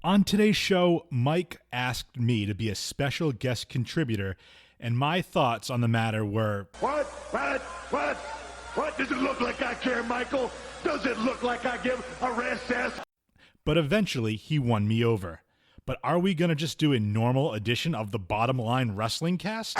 On today's show, Mike asked me to be a special guest contributor, and my thoughts on the matter were... What does it look like I care, Michael? Does it look like I give a rat's ass? But eventually, he won me over. But are we going to just do a normal edition of the Bottom Line Wrestling Cast?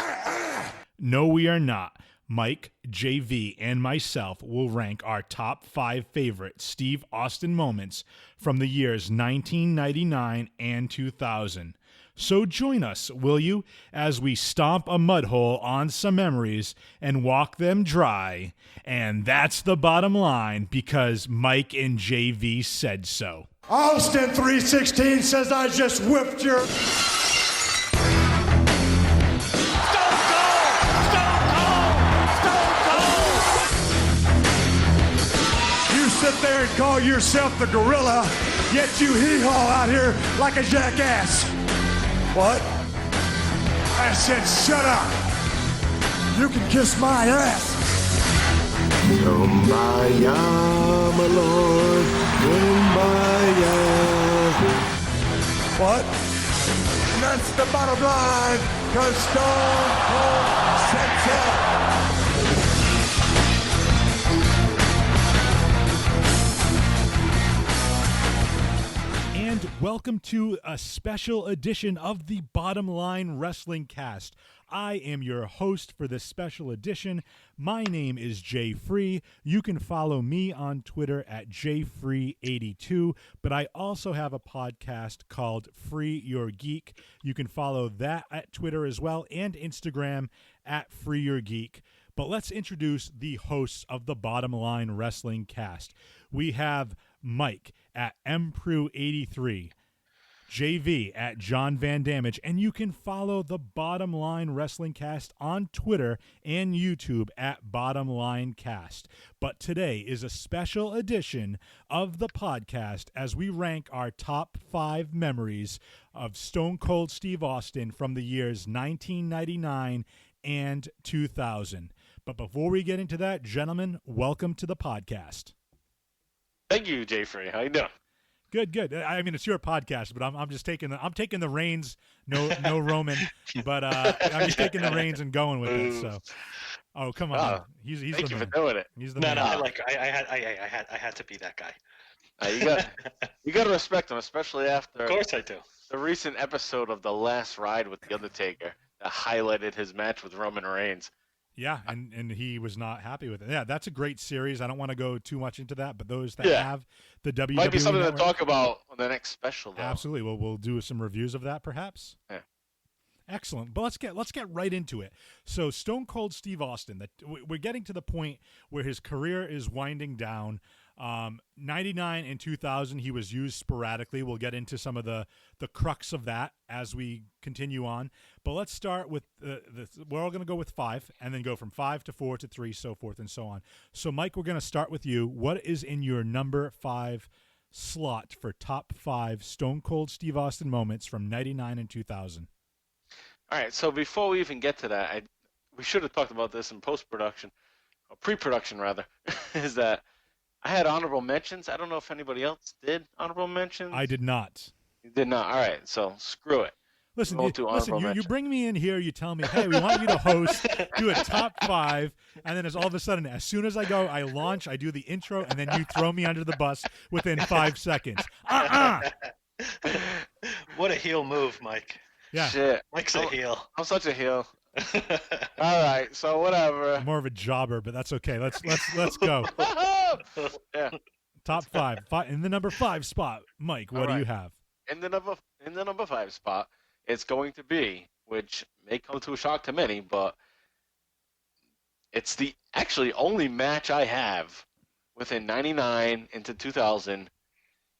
No, we are not. Mike, JV, and myself will rank our top 5 favorite Steve Austin moments from the years 1999 and 2000. So join us, will you, as we stomp a mud hole on some memories and walk them dry. And that's the bottom line, because Mike and JV said so. Austin 316 says I just whipped your... Sit there and call yourself the gorilla, yet you hee-haw out here like a jackass. What? I said shut up. You can kiss my ass. Kumbaya, my lord, kumbaya. What? And that's the bottom line, 'cause Stone Cold said so. And welcome to a special edition of the Bottom Line Wrestling Cast. I am your host for this special edition. My name is Jay Free. You can follow me on Twitter at jfree82, but I also have a podcast called Free Your Geek. You can follow that at Twitter as well and Instagram at Free Your Geek. But let's introduce the hosts of the Bottom Line Wrestling Cast. We have Mike at Mpru83, JV at John Van Damage, and you can follow the Bottom Line Wrestling Cast on Twitter and YouTube at Bottom Line Cast. But today is a special edition of the podcast as we rank our top 5 memories of Stone Cold Steve Austin from the years 1999 and 2000. But before we get into that, gentlemen, welcome to the podcast. Thank you, Jay Free. How you doing? Good. I mean, it's your podcast, but I'm just taking the reins. No Roman, but I'm just taking the reins and going with it. So, oh come on, he's thank the you man. for doing it. He's the No, man. I had to be that guy. You got to respect him, especially after Of course I do. the recent episode of The Last Ride with the Undertaker that highlighted his match with Roman Reigns. Yeah, and he was not happy with it. Yeah, that's a great series. I don't want to go too much into that, but those that have the WWE Might be something Network, to talk about on the next special, though. Absolutely. We'll do some reviews of that, perhaps. Yeah. Excellent. But let's get right into it. So Stone Cold Steve Austin, we're getting to the point where his career is winding down. 99 and 2000, he was used sporadically. We'll get into some of the crux of that as we continue on. But let's start with we're all going to go with 5 and then go from 5 to 4 to 3, so forth and so on. So, Mike, we're going to start with you. What is in your number 5 slot for top 5 Stone Cold Steve Austin moments from 99 and 2000? All right, so before we even get to that, we should have talked about this in post-production, or pre-production rather, is that I had honorable mentions. I don't know if anybody else did honorable mentions. I did not. You did not. All right, so screw it. Listen, You you bring me in here, you tell me, hey, we want you to host, do a top 5, and then all of a sudden, as soon as I go, I launch, I do the intro, and then you throw me under the bus within 5 seconds. What a heel move, Mike. Yeah. Shit. Mike's a heel. I'm such a heel. All right, so whatever. I'm more of a jobber, but that's okay. Let's go. Yeah. Top 5. In the number 5 spot, Mike, what do you have? In the number 5 spot, it's going to be, which may come to a shock to many, but it's the actually only match I have within 99 into 2000,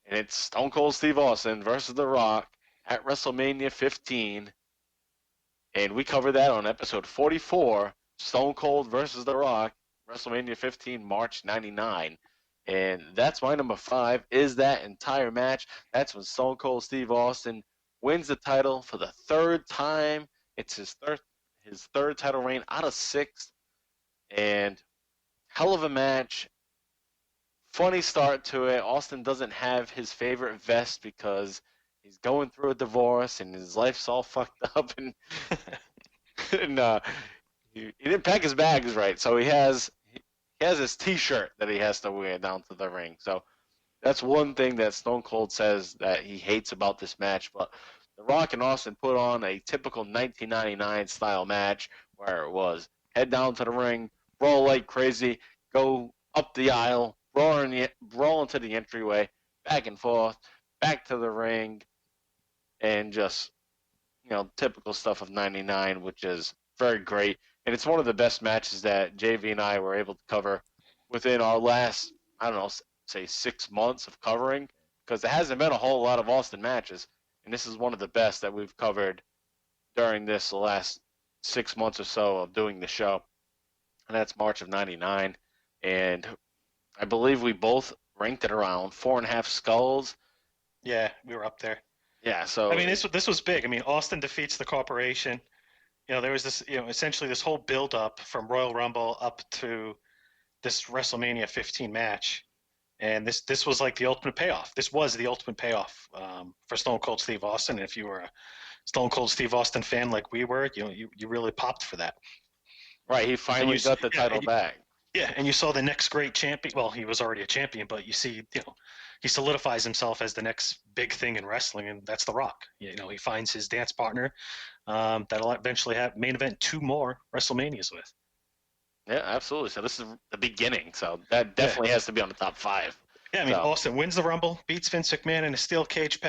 and it's Stone Cold Steve Austin versus The Rock at WrestleMania 15. And we covered that on episode 44, Stone Cold versus The Rock, WrestleMania 15, March 99. And that's my number 5, is that entire match. That's when Stone Cold Steve Austin wins the title for the 3rd time. It's his third title reign out of 6. And hell of a match. Funny start to it. Austin doesn't have his favorite vest because he's going through a divorce and his life's all fucked up, and and he didn't pack his bags right, so he has his T-shirt that he has to wear down to the ring. So that's one thing that Stone Cold says that he hates about this match. But The Rock and Austin put on a typical 1999 style match where it was head down to the ring, brawl like crazy, go up the aisle, brawl into the entryway, back and forth, back to the ring, and just, typical stuff of 99, which is very great. And it's one of the best matches that JV and I were able to cover within our last, I don't know, say 6 months of covering, because there hasn't been a whole lot of Austin matches. And this is one of the best that we've covered during this last 6 months or so of doing the show. And that's March of 99. And I believe we both ranked it around 4.5 skulls. Yeah, we were up there. Yeah, so I mean, this was big. I mean, Austin defeats the Corporation. There was this, essentially this whole build-up from Royal Rumble up to this WrestleMania 15 match. And this was like the ultimate payoff. This was the ultimate payoff for Stone Cold Steve Austin. And if you were a Stone Cold Steve Austin fan like we were, you really popped for that. Right, he finally got the title back. Yeah, and you saw the next great champion. Well, he was already a champion, but you see, he solidifies himself as the next big thing in wrestling, and that's The Rock. He finds his dance partner that'll eventually have main event 2 more WrestleManias with. Yeah, absolutely. So this is the beginning. So that definitely has to be on the top 5. Yeah, I mean, Austin wins the Rumble, beats Vince McMahon in a steel cage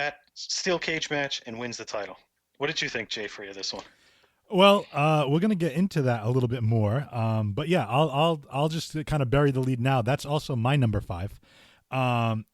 match, and wins the title. What did you think, Jay, for you this one? Well, we're gonna get into that a little bit more, but yeah, I'll just kind of bury the lead now. That's also my number 5.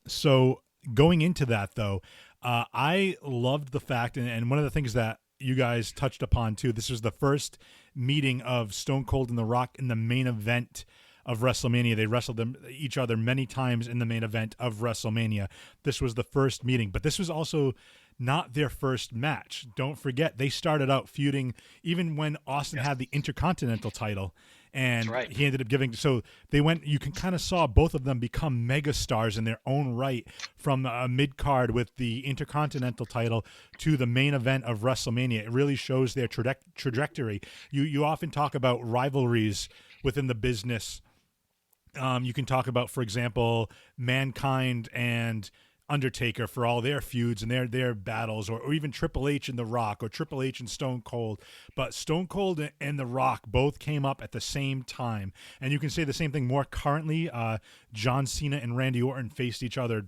So going into that though, I loved the fact, and one of the things that you guys touched upon too. This was the first meeting of Stone Cold and The Rock in the main event of WrestleMania. They wrestled each other many times in the main event of WrestleMania. This was the first meeting, but this was also not their first match. Don't forget, they started out feuding even when Austin had the Intercontinental title, and he ended up giving. So they went. You can kind of saw both of them become megastars in their own right, from a mid card with the Intercontinental title to the main event of WrestleMania. It really shows their trajectory. You often talk about rivalries within the business. You can talk about, for example, Mankind and Undertaker for all their feuds and their battles, or even Triple H and The Rock, or Triple H and Stone Cold. But Stone Cold and The Rock both came up at the same time. And you can say the same thing more currently. John Cena and Randy Orton faced each other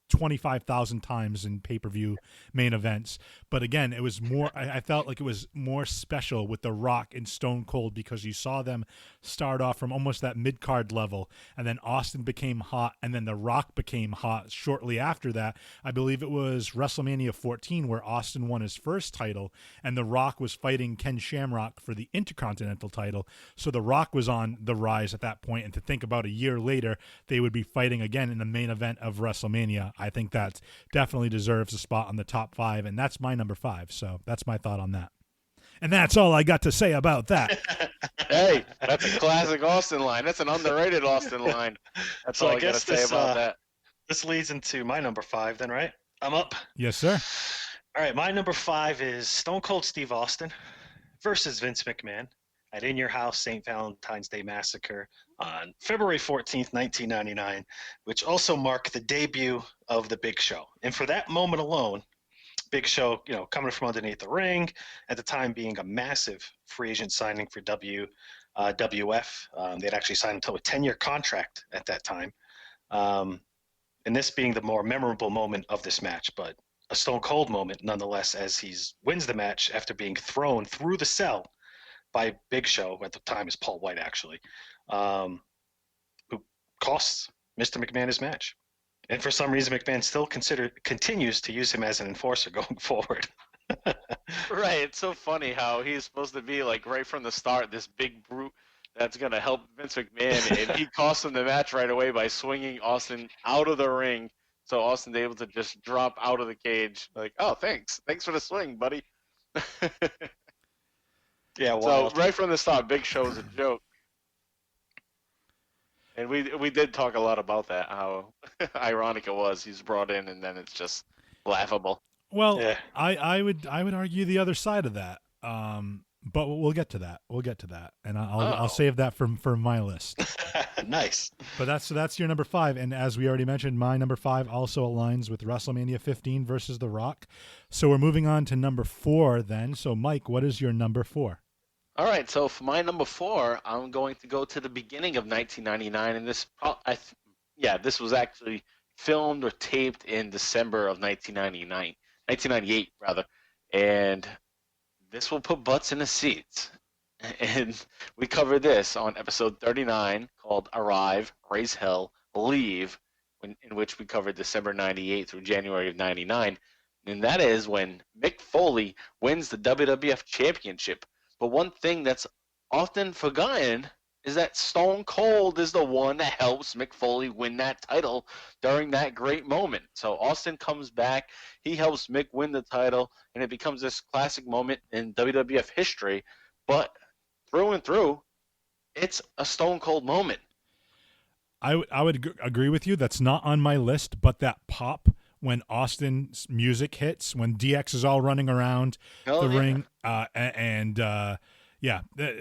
25,000 times in pay-per-view main events. But again, it was more, I felt like it was more special with The Rock and Stone Cold, because you saw them start off from almost that mid-card level, and then Austin became hot, and then The Rock became hot shortly after that. I believe it was WrestleMania 14 where Austin won his first title, and The Rock was fighting Ken Shamrock for the Intercontinental title. So The Rock was on the rise at that point, and to think about a year later, they would be fighting again in the main event of WrestleMania. I think that definitely deserves a spot on the top 5, and that's my number 5. So that's my thought on that. And that's all I got to say about that. Hey, that's a classic Austin line. That's an underrated Austin line. That's all I got to say about that. This leads into my number 5 then, right? I'm up. Yes, sir. All right, my number 5 is Stone Cold Steve Austin versus Vince McMahon at In Your House St. Valentine's Day Massacre on February 14th, 1999, which also marked the debut of the Big Show. And for that moment alone, Big Show, coming from underneath the ring, at the time being a massive free agent signing for WWF. They had actually signed him to a 10-year contract at that time. And this being the more memorable moment of this match, but a Stone Cold moment nonetheless, as he wins the match after being thrown through the cell by Big Show, at the time is Paul White actually, who costs Mr. McMahon his match. And for some reason, McMahon still continues to use him as an enforcer going forward. Right. It's so funny how he's supposed to be, like, right from the start, this big brute that's going to help Vince McMahon, and he costs him the match right away by swinging Austin out of the ring. So Austin's able to just drop out of the cage. Like, oh, thanks. Thanks for the swing, buddy. Yeah, well. So right from the start, Big Show is a joke. And we did talk a lot about that, how ironic it was. He's brought in, and then it's just laughable. Well, Yeah. I would argue the other side of that. But we'll get to that. And I'll save that for my list. Nice. But that's your number 5, and as we already mentioned, my number 5 also aligns with WrestleMania 15 versus The Rock. So we're moving on to number 4 then. So Mike, what is your number 4? All right, so for my number 4, I'm going to go to the beginning of 1999, and this was actually filmed or taped in December of 1998 rather, and this will put butts in the seats. And we covered this on episode 39 called Arrive, Raise Hell, Leave, in which we covered December 98 through January of 99. And that is when Mick Foley wins the WWF Championship. But one thing that's often forgotten is that Stone Cold is the one that helps Mick Foley win that title during that great moment. So Austin comes back, he helps Mick win the title, and it becomes this classic moment in WWF history. But through and through, it's a Stone Cold moment. I would agree with you. That's not on my list, but that pop when Austin's music hits, when DX is all running around ring, it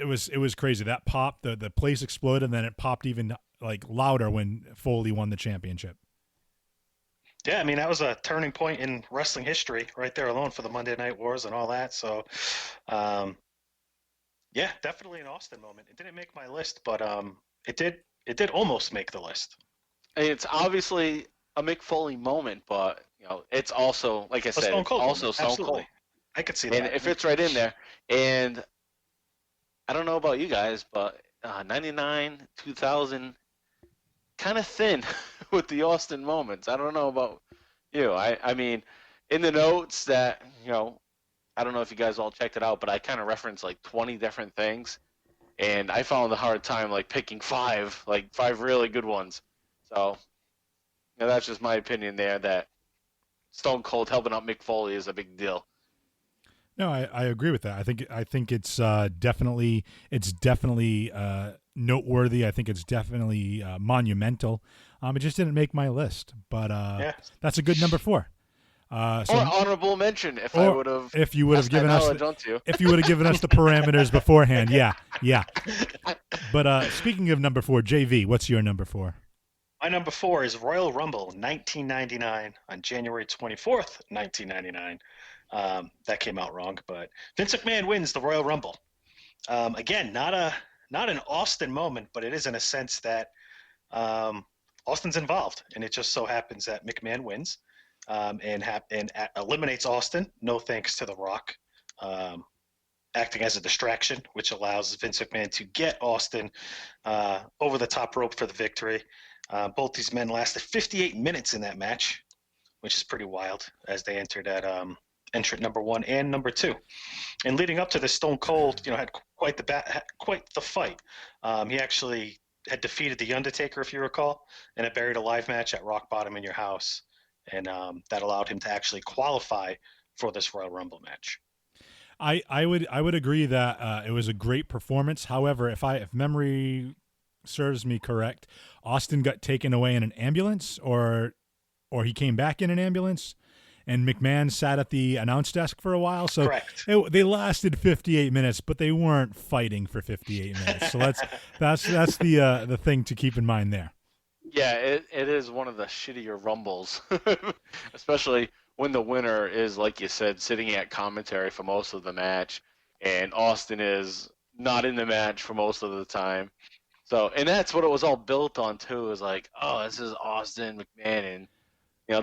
was crazy. That pop, the place exploded, and then it popped even like louder when Foley won the championship. Yeah, I mean, that was a turning point in wrestling history right there alone for the Monday Night Wars and all that. So, yeah, definitely an Austin moment. It didn't make my list, but it did almost make the list. It's obviously a Mick Foley moment, but it's also, like I said, Stone Cold also moment. Stone Absolutely. Cold. I could see And that. it fits right in there. And I don't know about you guys, but 99, 2000, kind of thin with the Austin moments. I don't know about you. I mean, in the notes that, I don't know if you guys all checked it out, but I kind of referenced like 20 different things. And I found a hard time like picking 5 really good ones. So, that's just my opinion there, that Stone Cold helping out Mick Foley is a big deal. No, I agree with that. I think it's definitely noteworthy. I think it's definitely monumental. It just didn't make my list, but that's a good number 4. Or honorable mention if you would have given us the parameters beforehand. Yeah. But speaking of number 4, JV, what's your number 4? My number 4 is Royal Rumble 1999 on January 24th, 1999. That came out wrong, but Vince McMahon wins the Royal Rumble. Again, not an Austin moment, but it is in a sense that Austin's involved, and it just so happens that McMahon wins and eliminates Austin. No thanks to The Rock, acting as a distraction, which allows Vince McMahon to get Austin over the top rope for the victory. Both these men lasted 58 minutes in that match, which is pretty wild, as they entered at entrant number 1 and number 2. And leading up to this, Stone Cold, had quite the fight. He actually had defeated the Undertaker, if you recall, in a buried alive match at Rock Bottom in Your House, and that allowed him to actually qualify for this Royal Rumble match. I would agree that it was a great performance. However, if memory serves me correct, Austin got taken away in an ambulance, or he came back in an ambulance, and McMahon sat at the announce desk for a while. So they lasted 58 minutes, but they weren't fighting for 58 minutes. So that's the thing to keep in mind there. Yeah, it is one of the shittier Rumbles, especially when the winner is, like you said, sitting at commentary for most of the match, and Austin is not in the match for most of the time. So, and that's what it was all built on too. Is like, oh, this is Austin, McMahon, and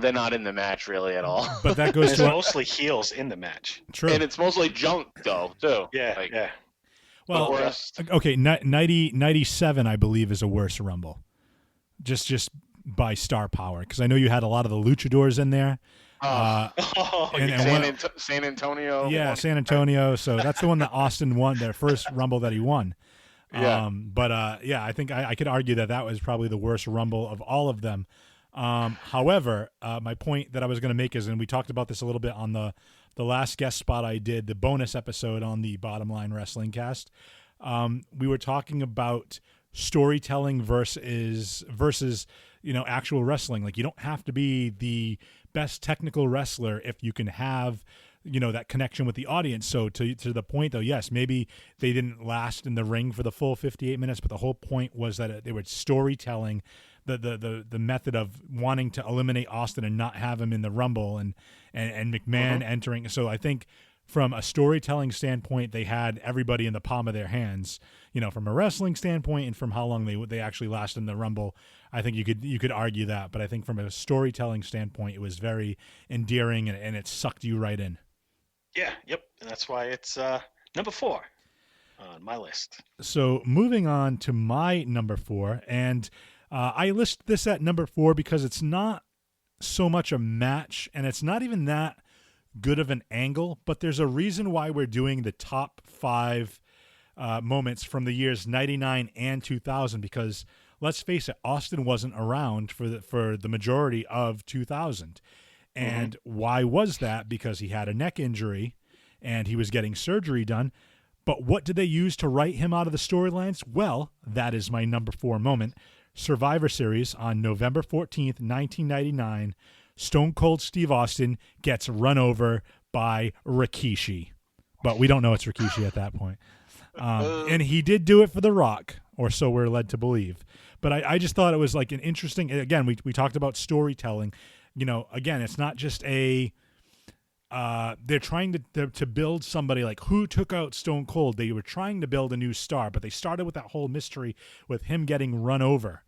they're not in the match really at all. But that goes to mostly heels in the match. True, and it's mostly junk though too. Yeah, yeah. Well, okay, 97 I believe is a worse Rumble, just by star power, because I know you had a lot of the luchadors in there. San Antonio. Yeah, San Antonio. So that's the one that Austin won, their first Rumble that he won. Yeah. I think I could argue that was probably the worst Rumble of all of them. However, my point that I was going to make is, and we talked about this a little bit on the last guest spot I did, the bonus episode on the Bottom Line Wrestling Cast. We were talking about storytelling versus actual wrestling. Like, you don't have to be the best technical wrestler if you can have, that connection with the audience. So to the point, though, yes, maybe they didn't last in the ring for the full 58 minutes, but the whole point was that they were storytelling, the method of wanting to eliminate Austin and not have him in the Rumble, and McMahon entering. So I think from a storytelling standpoint, they had everybody in the palm of their hands. From a wrestling standpoint and from how long they actually lasted in the Rumble, I think you could argue that. But I think from a storytelling standpoint, it was very endearing, and it sucked you right in. Yeah, yep, and that's why it's number 4 on my list. So moving on to my number 4, and I list this at number 4 because it's not so much a match, and it's not even that good of an angle, but there's a reason why we're doing the top 5 moments from the years 99 and 2000, because let's face it, Austin wasn't around for the majority of 2000. And why was that? Because he had a neck injury and he was getting surgery done. But what did they use to write him out of the storylines? Well, that is my number 4 moment. Survivor Series on November 14th, 1999, Stone Cold Steve Austin gets run over by Rikishi. But we don't know it's Rikishi at that point. And he did do it for The Rock, or so we're led to believe. But I just thought it was like an interesting, again, we talked about storytelling. Again, it's not just they're trying to build somebody like who took out Stone Cold. They were trying to build a new star, but they started with that whole mystery with him getting run over.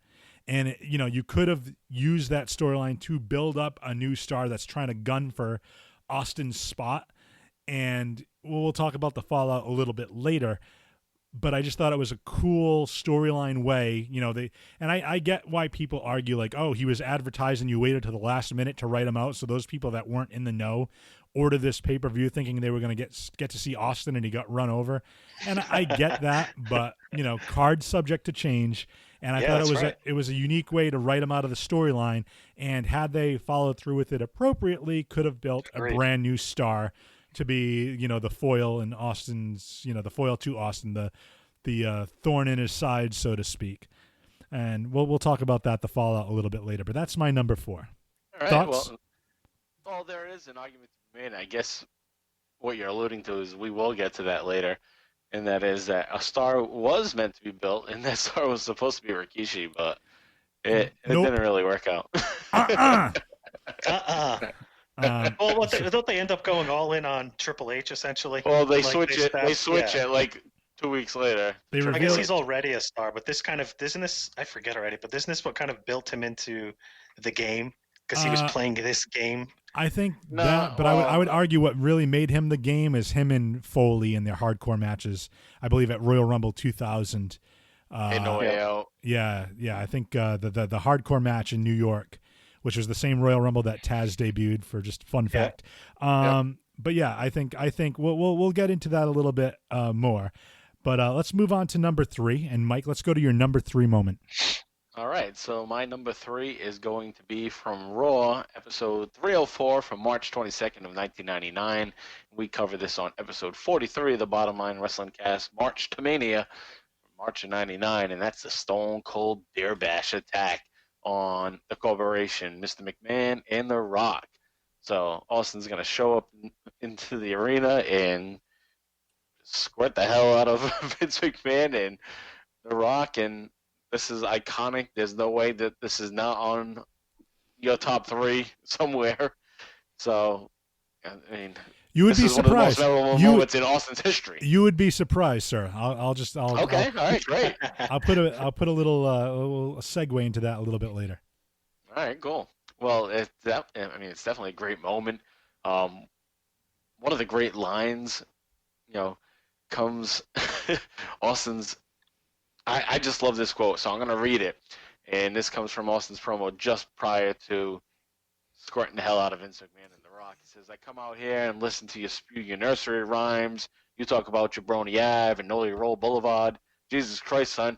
And, you could have used that storyline to build up a new star that's trying to gun for Austin's spot. And we'll talk about the fallout a little bit later. But I just thought it was a cool storyline way, I get why people argue like, oh, he was advertised and you waited to the last minute to write him out. So those people that weren't in the know ordered this pay-per-view thinking they were going to get to see Austin and he got run over. And I get that, but cards subject to change. And I thought it was a unique way to write him out of the storyline. And had they followed through with it appropriately, could have built a brand new star to be, the foil in Austin's, the foil to Austin, the thorn in his side, so to speak. And we'll talk about that, the fallout, a little bit later. But that's my number 4. All right. Thoughts? Well, there is an argument to be made. I guess what you're alluding to is we will get to that later, and that is that a star was meant to be built, and that star was supposed to be Rikishi, but it didn't really work out. Well, don't they end up going all in on Triple H essentially? Well, they switch it. They switch it like 2 weeks later. I guess he's already a star, but this kind of isn't this? I forget already. But isn't this what kind of built him into the game? Because he was playing this game. I think I would argue what really made him the game is him and Foley in their hardcore matches. I believe at Royal Rumble 2000. In No Way Out. Yeah. I think the hardcore match in New York, which was the same Royal Rumble that Taz debuted, for just fun fact. But yeah, I think we'll get into that a little bit more. But let's move on to number 3. And Mike, let's go to your number 3 moment. All right, so my number 3 is going to be from Raw, episode 304 from March 22nd of 1999. We cover this on episode 43 of the Bottom Line Wrestling Cast, March to Mania, March of 99, and that's the Stone Cold Beer Bash attack on the Corporation, Mr. McMahon and The Rock. So Austin's going to show up into the arena and squirt the hell out of Vince McMahon and The Rock, and this is iconic. There's no way that this is not on your top 3 somewhere. So, I mean, you would be surprised. One of the most memorable moments in Austin's history. You would be surprised, sir. I'll all right, great. I'll put a little segue into that a little bit later. All right, cool. Well, it's definitely a great moment. One of the great lines, comes Austin's. I just love this quote, so I'm going to read it. And this comes from Austin's promo just prior to squirting the hell out of Vince McMahon and The Rock. He says, I come out here and listen to you spew your nursery rhymes. You talk about Jabroni Ave and Nolly Roll Boulevard. Jesus Christ, son,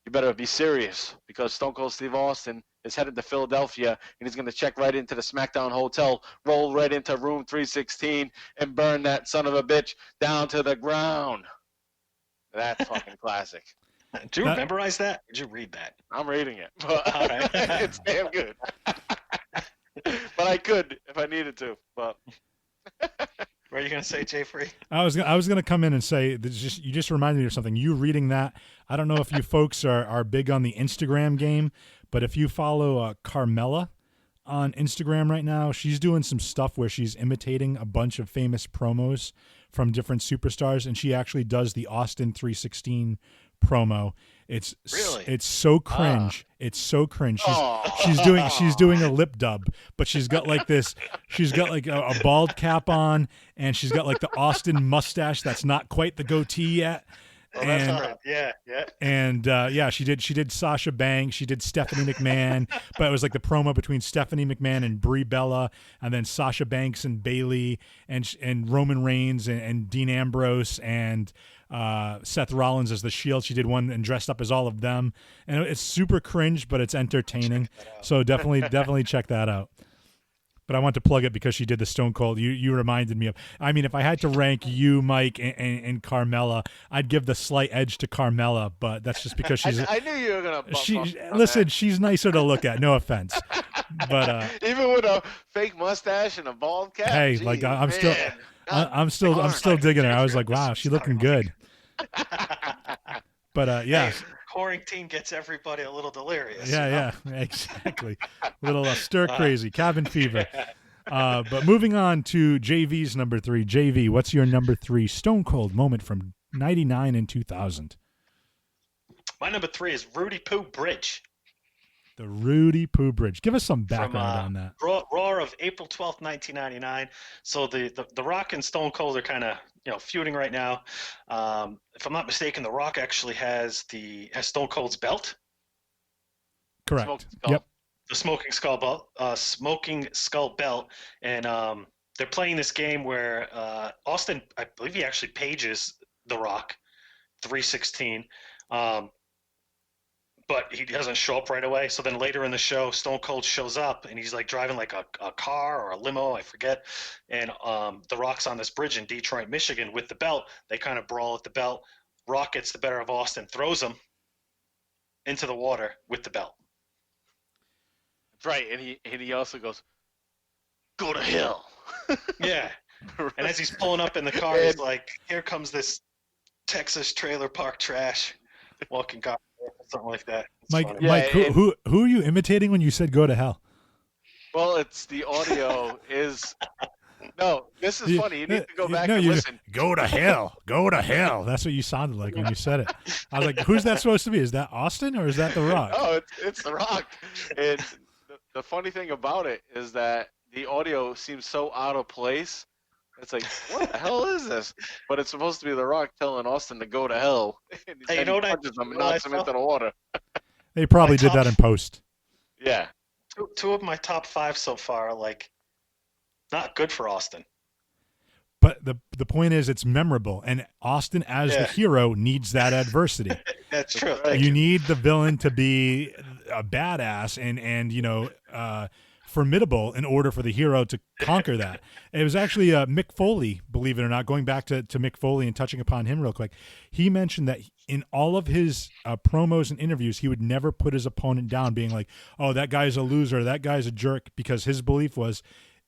you better be serious, because Stone Cold Steve Austin is headed to Philadelphia, and he's going to check right into the SmackDown Hotel, roll right into room 316, and burn that son of a bitch down to the ground. That's fucking classic. Did you memorize that? Did you read that? I'm reading it. But All right. it's damn good. But I could if I needed to, but. What are you gonna say, Jay Free? I was gonna come in and say that you just reminded me of something. You reading that? I don't know if you folks are big on the Instagram game, but if you follow Carmella on Instagram right now, she's doing some stuff where she's imitating a bunch of famous promos from different superstars, and she actually does the Austin 316 promo. It's so cringe. It's so cringe. She's doing a lip dub, but she's got like a bald cap on, and she's got like the Austin mustache that's not quite the goatee yet. Oh, and yeah. And she did Sasha Banks, she did Stephanie McMahon, but it was like the promo between Stephanie McMahon and Brie Bella, and then Sasha Banks and Bayley, and Roman Reigns and Dean Ambrose and Seth Rollins as the Shield. She did one and dressed up as all of them, and it's super cringe, but it's entertaining. So definitely check that out. But I want to plug it because she did the Stone Cold. You reminded me of. I mean, if I had to rank you, Mike, and Carmella, I'd give the slight edge to Carmella. But that's just because she's. I knew you were gonna. Listen, she's nicer to look at. No offense, but even with a fake mustache and a bald cap. Hey, geez, like I'm still digging her. I was like, wow, she's looking good. But yeah. Hey, quarantine gets everybody a little delirious. Yeah, exactly. Little stir crazy, cabin fever. But moving on to JV's number 3. JV, what's your number 3 Stone Cold moment from 99 and 2000? My number 3 is Rudy Poo Bridge. The Rudy Poo Bridge. Give us some background on that. Raw of April 12th, 1999. So the Rock and Stone Cold are kind of feuding right now. If I'm not mistaken, the Rock actually has Stone Cold's belt. Correct. Yep. The Smoking Skull belt, and they're playing this game where Austin, I believe he actually pages the Rock, 316. But he doesn't show up right away. So then later in the show, Stone Cold shows up, and he's like driving like a car or a limo, I forget. And the Rock's on this bridge in Detroit, Michigan with the belt. They kind of brawl at the belt. Rock gets the better of Austin, throws him into the water with the belt. That's right. And he also goes, "Go to hell." Yeah. And as he's pulling up in the car, he's like, "Here comes this Texas trailer park trash walking car." Something like that. It's Mike, funny. Mike, who are you imitating when you said "go to hell"? Well, it's the audio is. No, this is funny. You need to go back and listen. Go to hell. Go to hell. That's what you sounded like when you said it. I was like, who's that supposed to be? Is that Austin or is that The Rock? Oh, it's The Rock. And the funny thing about it is that the audio seems so out of place. It's like, what the hell is this? But it's supposed to be The Rock telling Austin to go to hell. And Hey, you know what punches him and knocks him into the water. They probably did that in post. Yeah. Two of my top 5 so far are like not good for Austin. But the point is, it's memorable, and Austin as the hero needs that adversity. That's true. You need the villain to be a badass and formidable in order for the hero to conquer that. It was actually Mick Foley, believe it or not, going back to Mick Foley and touching upon him real quick. He mentioned that in all of his promos and interviews, he would never put his opponent down being like, oh, that guy's a loser, that guy's a jerk, because his belief was,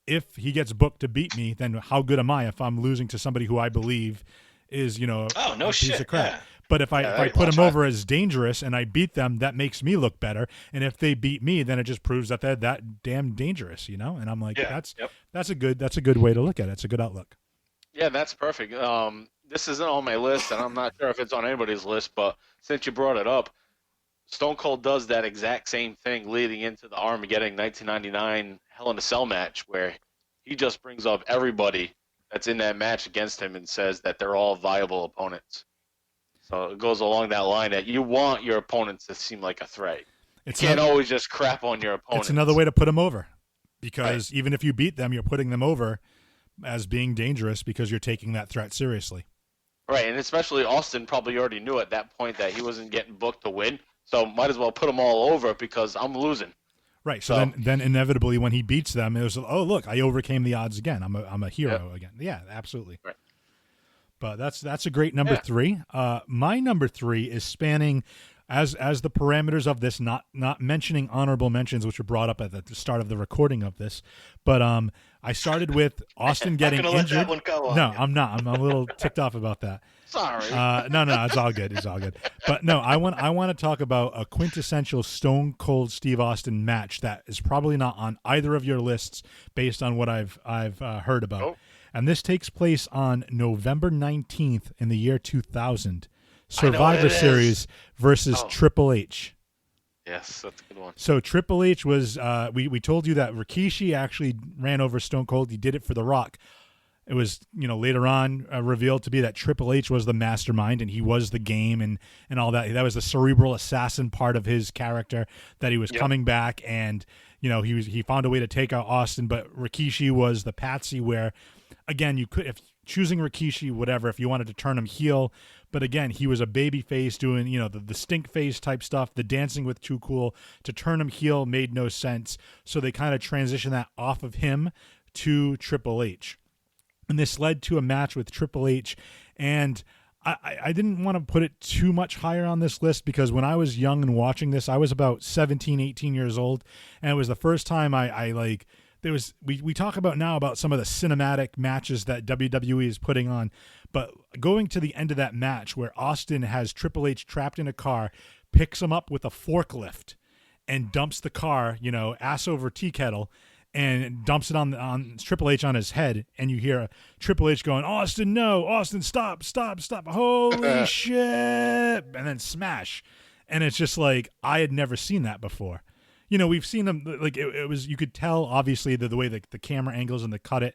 if he gets booked to beat me, then how good am I if I'm losing to somebody who I believe is, a piece of crap. Yeah. But if I put him over as dangerous and I beat them, that makes me look better. And if they beat me, then it just proves that they're that damn dangerous, And I'm like, that's a good way to look at it. It's a good outlook. Yeah, that's perfect. This isn't on my list, and I'm not sure if it's on anybody's list, but since you brought it up, Stone Cold does that exact same thing leading into the Armageddon 1999 Hell in a Cell match, where he just brings up everybody that's in that match against him and says that they're all viable opponents. So it goes along that line that you want your opponents to seem like a threat. You can't always just crap on your opponents. It's another way to put them over, because even if you beat them, you're putting them over as being dangerous because you're taking that threat seriously. Right, and especially Austin probably already knew at that point that he wasn't getting booked to win, so might as well put them all over because I'm losing. Right, so then inevitably when he beats them, it was, oh, look, I overcame the odds again. I'm a hero again. Yeah, absolutely. Right. But that's a great number 3. My number 3 is spanning as the parameters of this, not mentioning honorable mentions, which were brought up at the start of the recording of this, but I started with Austin getting gonna let injured. that one go on No, you. I'm not. I'm a little ticked off about that. Sorry. No, it's all good. It's all good. But no, I want to talk about a quintessential Stone Cold Steve Austin match that is probably not on either of your lists based on what I've heard about. Oh. And this takes place on November 19th in the year 2000. I know what Survivor it is. Series versus Oh. Triple H. Yes, that's a good one. So Triple H was we told you that Rikishi actually ran over Stone Cold. He did it for The Rock. It was, later on revealed to be that Triple H was the mastermind and he was the game and all that. That was the cerebral assassin part of his character, that he was coming back and, he found a way to take out Austin, but Rikishi was the patsy where, again, you could, if choosing Rikishi, whatever, if you wanted to turn him heel, but again, he was a baby face doing, the stink face type stuff, the dancing with Too Cool. To turn him heel made no sense. So they kind of transitioned that off of him to Triple H. And this led to a match with Triple H. And I didn't want to put it too much higher on this list because when I was young and watching this, I was about 17, 18 years old. And it was the first time we talk about now about some of the cinematic matches that WWE is putting on. But going to the end of that match where Austin has Triple H trapped in a car, picks him up with a forklift and dumps the car, ass over tea kettle, and dumps it on Triple H on his head, and you hear Triple H going, "Austin, no! Austin, stop! Holy shit!" And then smash, and it's just like I had never seen that before. We've seen them like it was. You could tell obviously the way the camera angles and the cut it,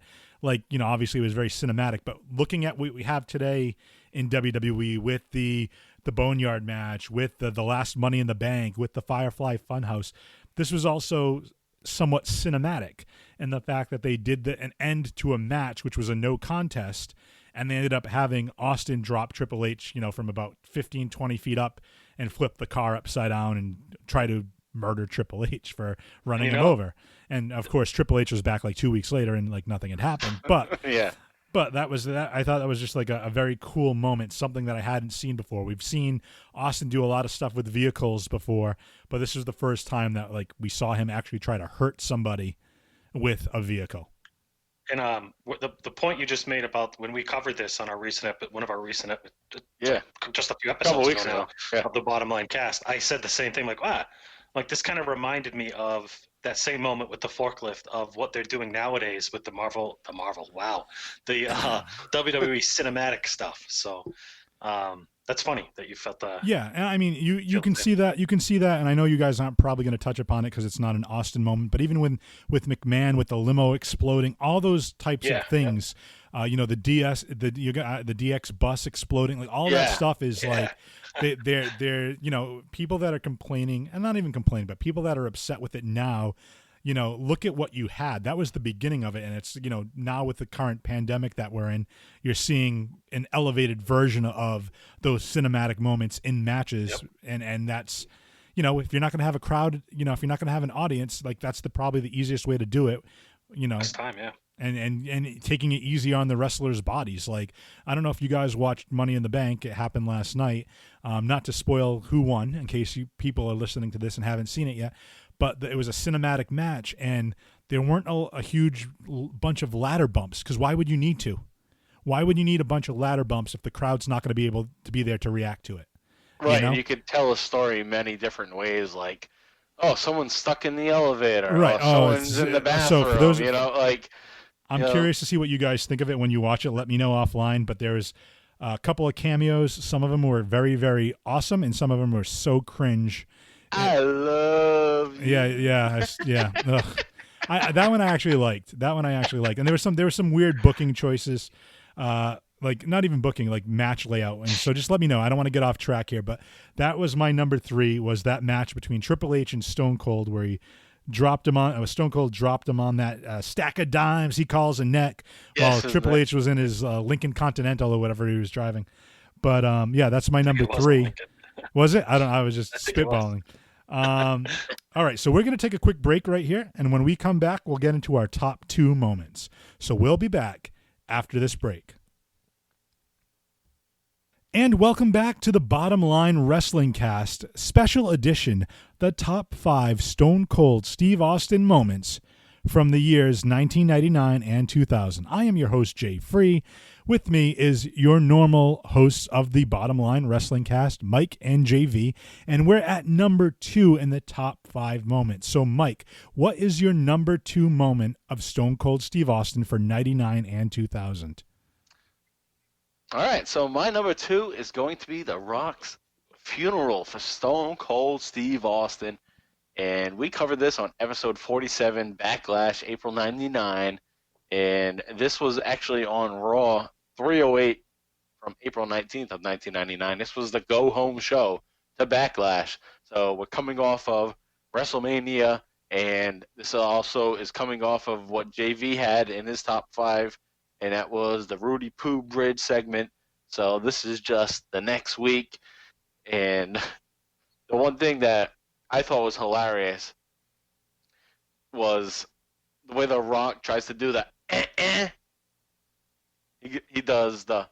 obviously it was very cinematic. But looking at what we have today in WWE with the Boneyard match, with the last Money in the Bank, with the Firefly Funhouse, this was also somewhat cinematic, and the fact that they did an end to a match which was a no contest, and they ended up having Austin drop Triple H from about 15, 20 feet up and flip the car upside down and try to murder Triple H for running him over. And of course Triple H was back like 2 weeks later and like nothing had happened, but Yeah. But that was that. I thought that was just like a very cool moment, something that I hadn't seen before. We've seen Austin do a lot of stuff with vehicles before, but this was the first time that we saw him actually try to hurt somebody with a vehicle. And the point you just made about when we covered this on our one of our recent just a few episodes weeks ago ago. of the Bottom Line Cast, I said the same thing. This kind of reminded me of that same moment with the forklift of what they're doing nowadays with the WWE cinematic stuff. So that's funny that you felt that. Yeah, and I mean, you can see that. You can see that, and I know you guys aren't probably going to touch upon it because it's not an Austin moment. But even with McMahon, with the limo exploding, all those types of things, the DX bus exploding, like all that stuff is like they're people that are complaining, and not even complaining, but people that are upset with it now. Look at what you had. That was the beginning of it. And it's, now with the current pandemic that we're in, you're seeing an elevated version of those cinematic moments in matches. Yep. And that's, if you're not going to have a crowd, if you're not going to have an audience, like that's probably the easiest way to do it, Next time, yeah. And taking it easy on the wrestlers' bodies. Like, I don't know if you guys watched Money in the Bank. It happened last night. Not to spoil who won, in case people are listening to this and haven't seen it yet. But it was a cinematic match, and there weren't a huge bunch of ladder bumps, because why would you need to? Why would you need a bunch of ladder bumps if the crowd's not going to be able to be there to react to it? Right, you could tell a story many different ways, like, someone's stuck in the elevator, right? Someone's in the bathroom, so for those, I'm curious to see what you guys think of it when you watch it. Let me know offline, but there's a couple of cameos. Some of them were very, very awesome, and some of them were so cringe. I love you. Yeah. That one I actually liked. And there were some weird booking choices, like not even booking, like match layout. And so just let me know. I don't want to get off track here, but that was my number 3. Was that match between Triple H and Stone Cold where he dropped him on. Stone Cold dropped him on that stack of dimes he calls a neck, while Triple H was in his Lincoln Continental or whatever he was driving. But that's my number 3. Was it? I was just spitballing. All right, so we're going to take a quick break right here, and when we come back, we'll get into our top 2 moments. So we'll be back after this break. And welcome back to the Bottom Line Wrestling Cast, special edition, the top 5 Stone Cold Steve Austin moments from the years 1999 and 2000. I am your host, Jay Free. With me is your normal hosts of the Bottom Line Wrestling Cast, Mike and JV, and we're at number 2 in the top 5 moments. So, Mike, what is your number 2 moment of Stone Cold Steve Austin for 99 and 2000? All right, so my number 2 is going to be The Rock's funeral for Stone Cold Steve Austin. And we covered this on episode 47, Backlash, April 99. And this was actually on Raw 308 from April 19th of 1999. This was the go-home show to Backlash. So we're coming off of WrestleMania, and this also is coming off of what JV had in his top 5, and that was the Rudy Poo Bridge segment. So this is just the next week. And the one thing that I thought was hilarious was the way The Rock tries to do the eh. He does the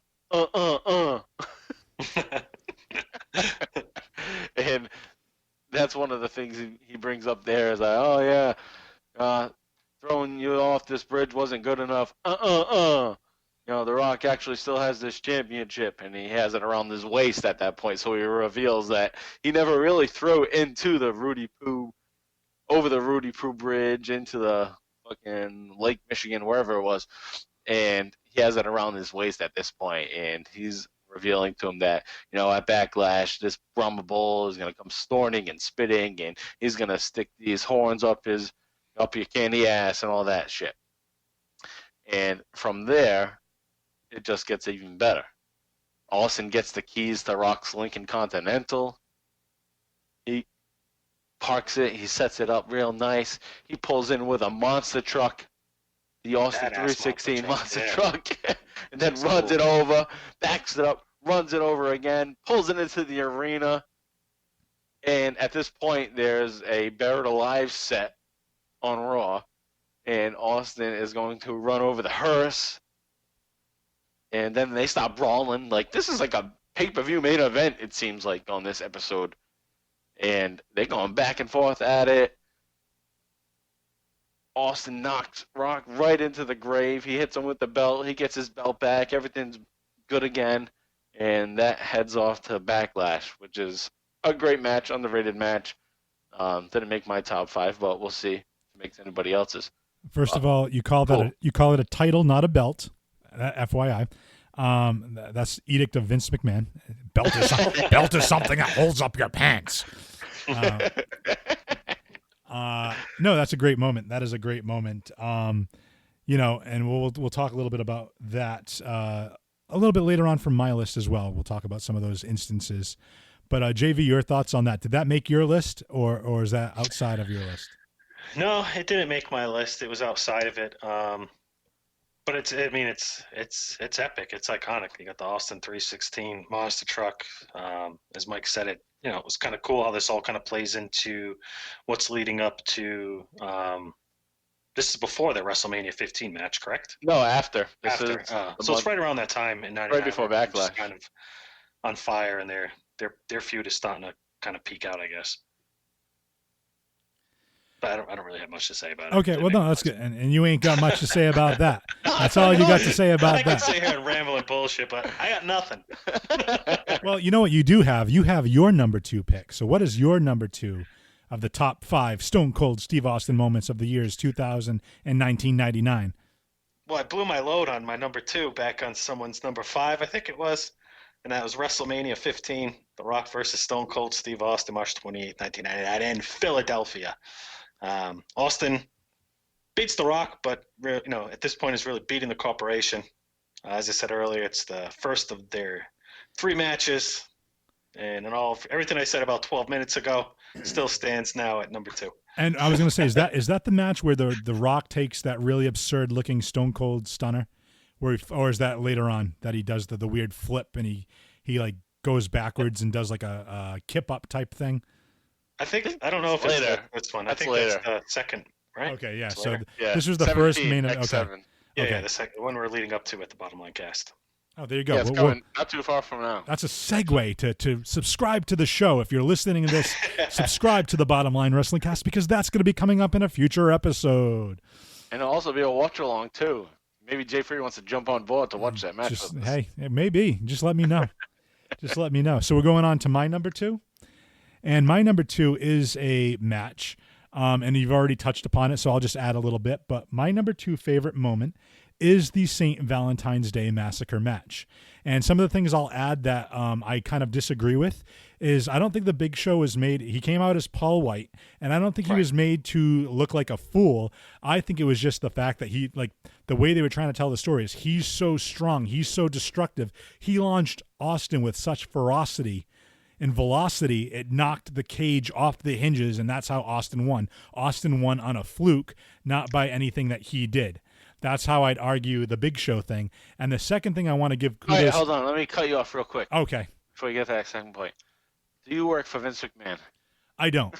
And that's one of the things he brings up there is like, oh yeah, throwing you off this bridge wasn't good enough. You know, The Rock actually still has this championship, and he has it around his waist at that point. So he reveals that he never really threw into the Rudy Poo, over the Rudy Poo Bridge into the fucking Lake Michigan, wherever it was, and he has it around his waist at this point, and he's revealing to him that, you know, at Backlash, this Brahma Bull is going to come snorting and spitting, and he's going to stick these horns up your candy ass and all that shit. And from there, it just gets even better. Austin gets the keys to Rock's Lincoln Continental. He parks it. He sets it up real nice. He pulls in with a monster truck, the Austin 316 monster truck, and then runs it over, backs it up, runs it over again, pulls it into the arena. And at this point, there's a Buried Alive set on Raw, and Austin is going to run over the hearse. And then they stop brawling. Like, this is like a pay-per-view main event, it seems like, on this episode. And they're going back and forth at it. Austin knocks Rock right into the grave. He hits him with the belt. He gets his belt back. Everything's good again. And that heads off to Backlash, which is a great match, underrated match. Didn't make my top 5, but we'll see if it makes anybody else's. First of all, you call it a title, not a belt. FYI. That's edict of Vince McMahon. Belt is something that holds up your pants. No, that's a great moment. That is a great moment. You know, and we'll talk a little bit about that a little bit later on from my list as well. We'll talk about some of those instances. But JV, your thoughts on that? Did that make your list, or is that outside of your list? No, it didn't make my list. It was outside of it. But it's epic. It's iconic. You got the Austin 316 monster truck. As Mike said, it was kind of cool how this all kind of plays into what's leading up to. This is before the WrestleMania 15 match, correct? No, after. So it's right around that time in '99. Right before Backlash. Kind of on fire, and their feud is starting to kind of peak out, I guess. But I don't really have much to say about it. Okay, well, no, that's good. And you ain't got much to say about that. That's all you got to say about I that. can sit here and ramble and bullshit, but I got nothing. Well, you know what you do have? You have your number 2 pick. So what is your number 2 of the top 5 Stone Cold Steve Austin moments of the years 2000 and 1999? Well, I blew my load on my number 2 back on someone's number 5, I think it was. And that was WrestleMania 15, The Rock versus Stone Cold Steve Austin, March 28, 1999, in Philadelphia. Austin beats The Rock, but at this point is really beating the corporation. As I said earlier, it's the first of their 3 matches, and everything I said about 12 minutes ago still stands now at number 2. And I was going to say, is that the match where the Rock takes that really absurd looking Stone Cold Stunner, or is that later on that he does the weird flip and he like goes backwards and does like a kip up type thing? I don't know if it's later. This one. That's I think later. that's the second, right? Okay, yeah. It's So later. this was the first main event. Okay. 7. Yeah, Okay. the second one we're leading up to at the Bottom Line Cast. Oh, there you go. Yeah, it's coming not too far from now. That's a segue to subscribe to the show. If you're listening to this, subscribe to the Bottom Line Wrestling Cast, because that's going to be coming up in a future episode. And it'll also be a watch-along, too. Maybe Jay Free wants to jump on board to watch that match. Hey, it may be. Just let me know. Just let me know. So we're going on to my number 2. And my number 2 is a match. And you've already touched upon it, so I'll just add a little bit. But my number 2 favorite moment is the St. Valentine's Day Massacre match. And some of the things I'll add that I kind of disagree with is I don't think the Big Show was made. He came out as Paul White, and I don't think he was made to look like a fool. I think it was just the fact that he, like, the way they were trying to tell the story is he's so strong, he's so destructive. He launched Austin with such ferocity and velocity, it knocked the cage off the hinges, and that's how Austin won. Austin won on a fluke, not by anything that he did. That's how I'd argue the Big Show thing. And the second thing I want to give kudos... All right, hold on. Let me cut you off real quick. Okay. Before we get to that second point. Do you work for Vince McMahon? I don't.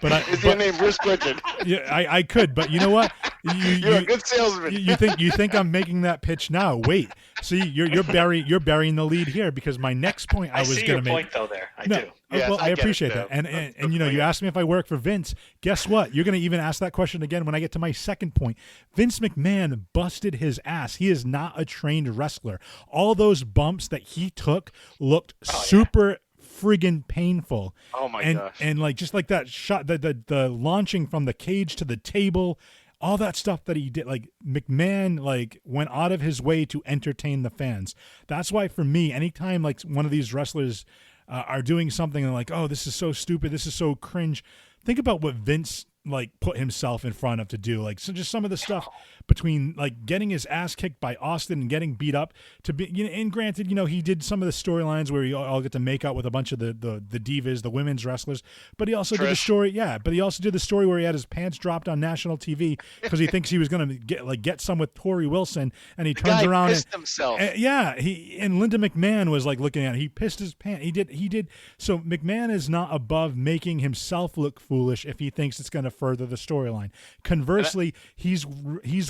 But Is your name Bruce Pritchard? Yeah, I could, but you know what? You're a good salesman. You think I'm making that pitch now? Wait, see, you're burying the lead here, because my next point I was going to make. I see your point though. There, I do. Yes, well, I get appreciate it, that, and you know, you asked me if I work for Vince. Guess what? You're going to even ask that question again when I get to my second point. Vince McMahon busted his ass. He is not a trained wrestler. All those bumps that he took looked super friggin' painful. Oh my gosh. And like just like that shot, the launching from the cage to the table, all that stuff that he did, like McMahon like went out of his way to entertain the fans. That's why for me, anytime like one of these wrestlers are doing something and like, oh, this is so stupid, this is so cringe, think about what Vince like put himself in front of to do. Like, so just some of the stuff between like getting his ass kicked by Austin and getting beat up to be, you know, and granted, you know, he did some of the storylines where he all get to make out with a bunch of the divas, the women's wrestlers, but he also did the story. Yeah. But he also did the story where he had his pants dropped on national TV because he thinks he was going to get some with Tori Wilson, and he turns around pissed himself. And Linda McMahon was like looking at it. He pissed his pants. He did. So McMahon is not above making himself look foolish if he thinks it's going to further the storyline. Conversely, he's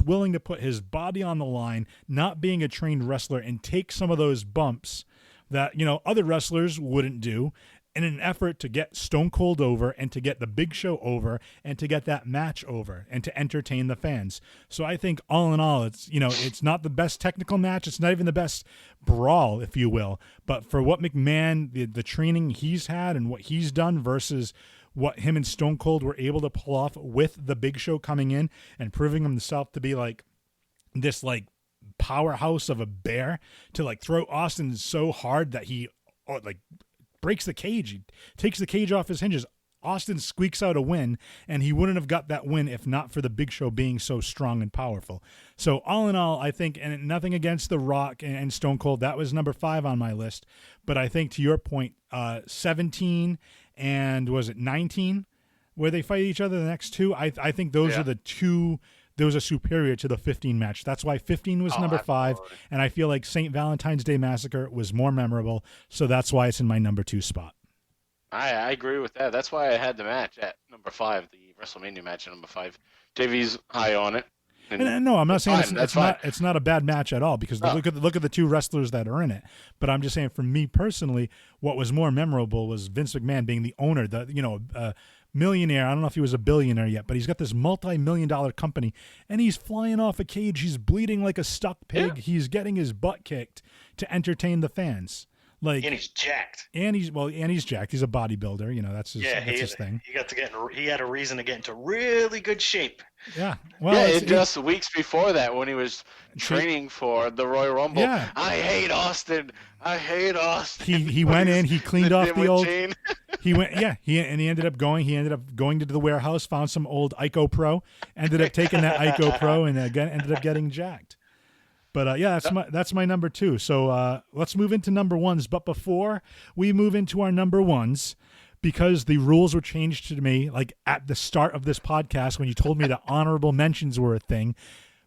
willing to put his body on the line, not being a trained wrestler, and take some of those bumps that, you know, other wrestlers wouldn't do in an effort to get Stone Cold over and to get the Big Show over and to get that match over and to entertain the fans. So I think all in all, it's, you know, it's not the best technical match. It's not even the best brawl, if you will. But for what McMahon, the training he's had and what he's done versus what him and Stone Cold were able to pull off with the Big Show coming in and proving himself to be like this like powerhouse of a bear, to like throw Austin so hard that he like breaks the cage. He takes the cage off his hinges. Austin squeaks out a win, and he wouldn't have got that win if not for the Big Show being so strong and powerful. So all in all, I think, and nothing against The Rock and Stone Cold, that was number 5 on my list. But I think to your point, 17 and was it 19 where they fight each other the next two? I think those are the two. Those are superior to the 15 match. That's why 15 was number 5, and I feel like St. Valentine's Day Massacre was more memorable, so that's why it's in my number 2 spot. I agree with that. That's why I had the match at number 5, the WrestleMania match at number 5. JV's high on it. And no, I'm not saying it's not a bad match at all, because look at the two wrestlers that are in it. But I'm just saying, for me personally, what was more memorable was Vince McMahon being the owner, millionaire. I don't know if he was a billionaire yet, but he's got this multi-million-dollar company, and he's flying off a cage. He's bleeding like a stuck pig. Yeah. He's getting his butt kicked to entertain the fans. Like, and he's jacked. And he's jacked. He's a bodybuilder. You know, that's his thing. He had a reason to get into really good shape. Yeah. Well, just weeks before that, when he was training for the Royal Rumble. Yeah. I hate Austin. He went in. He cleaned off the old. He went. Yeah. He ended up going to the warehouse, found some old Ico Pro, ended up taking that Ico Pro, and again ended up getting jacked. But that's my number 2. So let's move into number 1s. But before we move into our number 1s, because the rules were changed to me like at the start of this podcast when you told me that honorable mentions were a thing.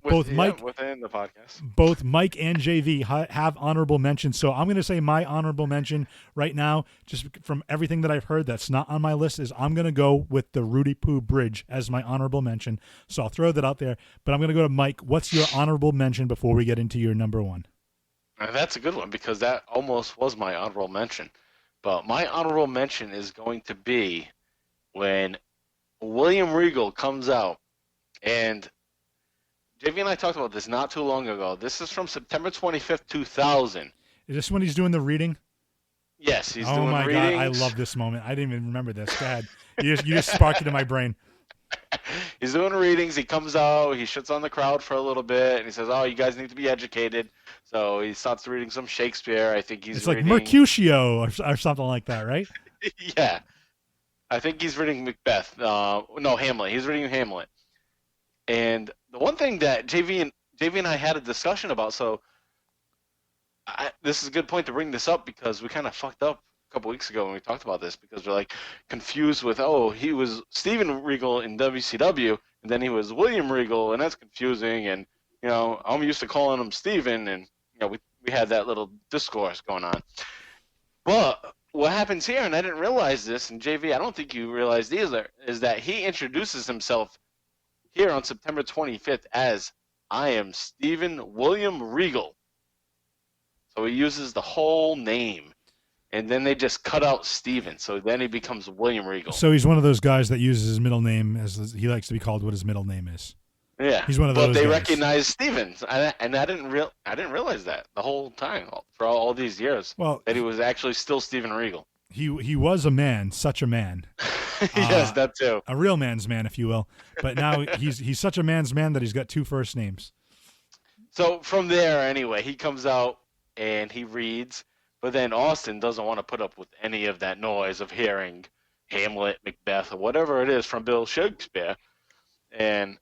within the podcast. Both Mike and JV have honorable mentions. So I'm going to say my honorable mention right now, just from everything that I've heard that's not on my list, is I'm going to go with the Rudy Poo Bridge as my honorable mention. So I'll throw that out there. But I'm going to go to Mike. What's your honorable mention before we get into your number one? That's a good one because that almost was my honorable mention. But my honorable mention is going to be when William Regal comes out. And JV and I talked about this not too long ago. This is from September 25th, 2000. Is this when he's doing the reading? Yes, he's doing readings. Oh my God, I love this moment. I didn't even remember this. Go ahead. You just sparked it in my brain. He's doing readings. He comes out. He shits on the crowd for a little bit, and he says, "Oh, you guys need to be educated." So he starts reading some Shakespeare. I think he's like Mercutio or something like that, right? Yeah, I think he's reading Macbeth. No, Hamlet. He's reading Hamlet. And the one thing that JV and I had a discussion about. So this is a good point to bring this up because we kind of fucked up a couple weeks ago when we talked about this because we're like confused with, oh, he was Steven Regal in WCW and then he was William Regal, and that's confusing. And I'm used to calling him Steven, and we had that little discourse going on. But what happens here, and I didn't realize this, and JV, I don't think you realized either, is that he introduces himself here on September 25th as I am Steven William Regal. So he uses the whole name. And then they just cut out Steven. So then he becomes William Regal. So he's one of those guys that uses his middle name as he likes to be called what his middle name is. Yeah. He's one of those But they guys. recognize Steven. And I didn't realize that the whole time for all these years. Well, that he was actually still Steven Regal. He was a man, such a man. Yes, that too. A real man's man, if you will. But now he's such a man's man that he's got two first names. So from there, anyway, he comes out and he reads. But then Austin doesn't want to put up with any of that noise of hearing Hamlet, Macbeth, or whatever it is from Bill Shakespeare. And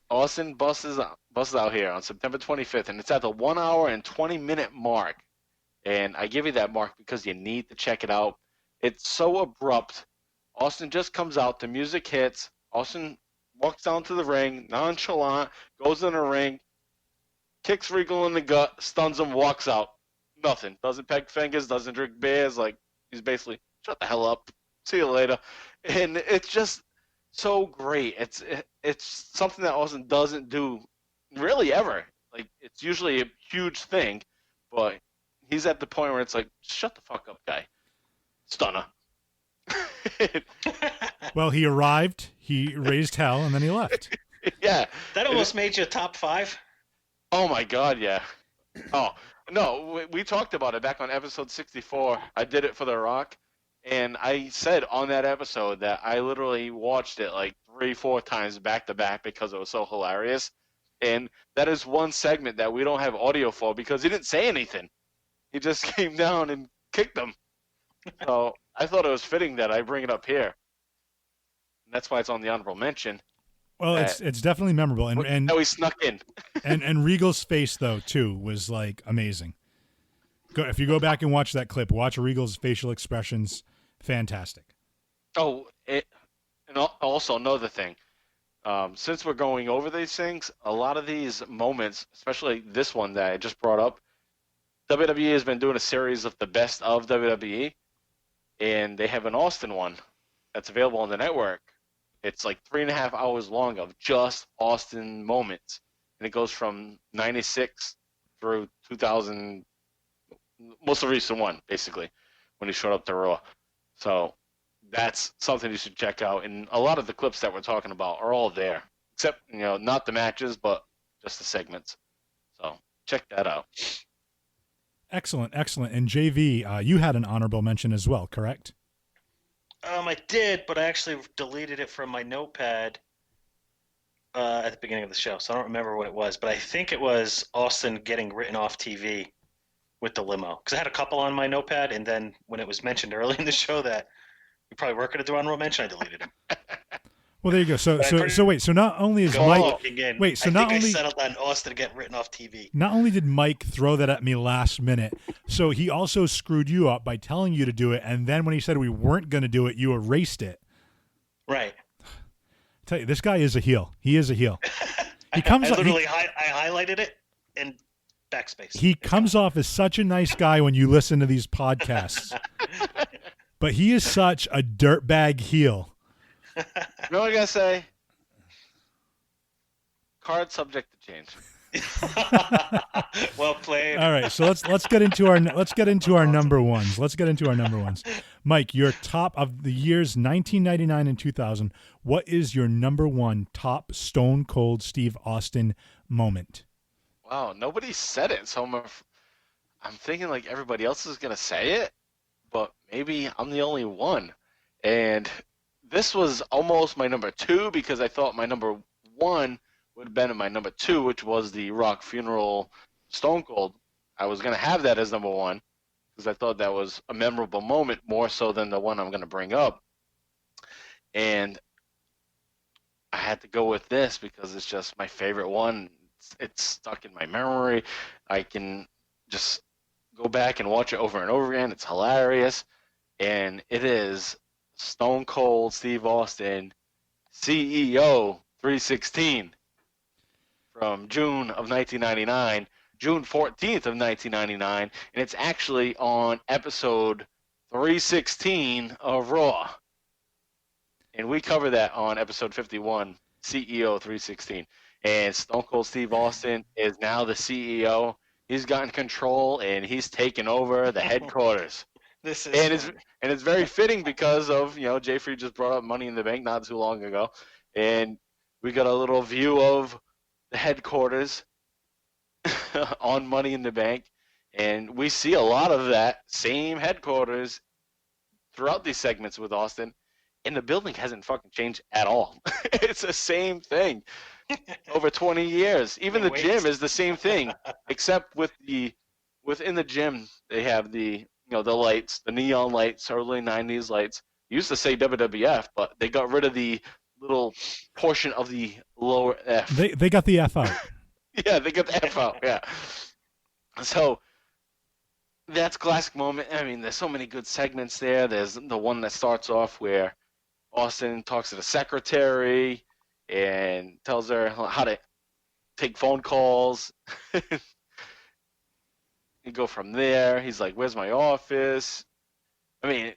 Austin busts out here on September 25th, and it's at the 1 hour and 20-minute mark. And I give you that mark because you need to check it out. It's so abrupt. Austin just comes out. The music hits. Austin walks down to the ring, nonchalant, goes in the ring, kicks Regal in the gut, stuns him, walks out. Nothing. Doesn't peg fingers, doesn't drink beers. Like, he's basically, shut the hell up. See you later. And it's just so great. It's something that Austin doesn't do really ever. Like, it's usually a huge thing, but he's at the point where it's like, shut the fuck up, guy. Stunner. Well, he arrived, he raised hell, and then he left. Yeah. That almost made you top 5. Oh, my God, yeah. Oh, no, we talked about it back on episode 64. I did it for The Rock, and I said on that episode that I literally watched it like 3-4 times back to back because it was so hilarious. And that is one segment that we don't have audio for because he didn't say anything. He just came down and kicked them. So I thought it was fitting that I bring it up here. And that's why it's on the honorable mention. Well, it's definitely memorable, and no, he snuck in. and Regal's face though too was like amazing. If you go back and watch that clip, watch Regal's facial expressions, fantastic. Oh, and also another thing, since we're going over these things, a lot of these moments, especially this one that I just brought up, WWE has been doing a series of the best of WWE, and they have an Austin one that's available on the network. It's like 3.5 hours long of just Austin moments. And it goes from 96 through 2000, most of the recent one, basically, when he showed up to Raw. So that's something you should check out. And a lot of the clips that we're talking about are all there, except, not the matches, but just the segments. So check that out. Excellent, excellent. And JV, you had an honorable mention as well, correct? I did, but I actually deleted it from my notepad at the beginning of the show, so I don't remember what it was. But I think it was Austin getting written off TV with the limo. Because I had a couple on my notepad, and then when it was mentioned early in the show that we probably weren't going to do honorable mention, I deleted him. Well, there you go. So wait. So not only is Mike. Wait. So not only I settled on Austin getting written off TV. Not only did Mike throw that at me last minute, so he also screwed you up by telling you to do it, and then when he said we weren't going to do it, you erased it. Right. I tell you, this guy is a heel. He is a heel. He comes. I literally I highlighted it in backspace. He comes off as such a nice guy when you listen to these podcasts, but he is such a dirtbag heel. You know what I gotta say? Card subject to change. Well played. All right, so let's get into our number ones. Let's get into our number ones. Mike, your top of the years 1999 and 2000. What is your number one top Stone Cold Steve Austin moment? Wow, nobody said it, so I'm thinking like everybody else is gonna say it, but maybe I'm the only one. And this was almost my number two because I thought my number one would have been in my number two, which was the Rock Funeral Stone Cold. I was gonna have that as number one because I thought that was a memorable moment more so than the one I'm gonna bring up. And I had to go with this because it's just my favorite one. It's stuck in my memory. I can just go back and watch it over and over again. It's hilarious. And it is Stone Cold Steve Austin, CEO 316 from June of 1999, June 14th of 1999. And it's actually on episode 316 of Raw. And we cover that on episode 51, CEO 316. And Stone Cold Steve Austin is now the CEO. He's gotten control and he's taken over the headquarters. This is and it's very fitting because of, Jay Free just brought up Money in the Bank not too long ago. And we got a little view of the headquarters on Money in the Bank. And we see a lot of that same headquarters throughout these segments with Austin. And the building hasn't fucking changed at all. It's the same thing. Over 20 years. Even the gym is the same thing, except within the gym they have the lights, the neon lights, early 90s lights. Used to say WWF, but they got rid of the little portion of the lower F. They got the F out. Yeah, they got the F out. Yeah. So that's a classic moment. I mean, there's so many good segments there. There's the one that starts off where Austin talks to the secretary and tells her how to take phone calls. You go from there. He's like, "Where's my office?" I mean,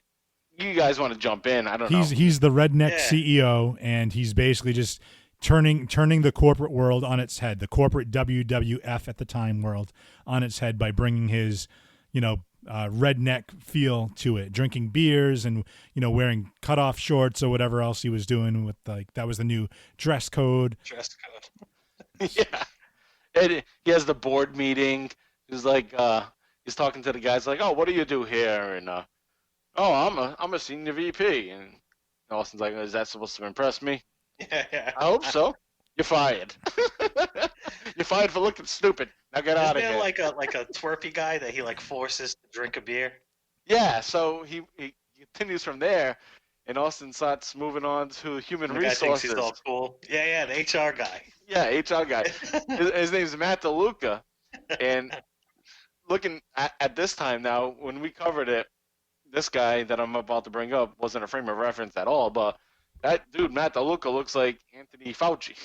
you guys want to jump in? I don't know. He's the redneck CEO, and he's basically just turning the corporate world on its head, the corporate WWF at the time world on its head by bringing his, redneck feel to it, drinking beers and wearing cutoff shorts or whatever else he was doing with that was the new dress code. Yeah, and he has the board meeting. He's like, he's talking to the guys like, "Oh, what do you do here?" And "Oh, I'm a senior VP." And Austin's like, "Is that supposed to impress me?" Yeah. I hope so. You're fired. You're fired for looking stupid. Now get out of here. Isn't there like a twerpy guy that he forces to drink a beer? Yeah, so he continues from there, and Austin starts moving on to human The guy thinks resources. he's all cool. Yeah, the HR guy. Yeah, HR guy. His name's Matt DeLuca, and looking at this time now, when we covered it, this guy that I'm about to bring up wasn't a frame of reference at all, but that dude, Matt DeLuca, looks like Anthony Fauci.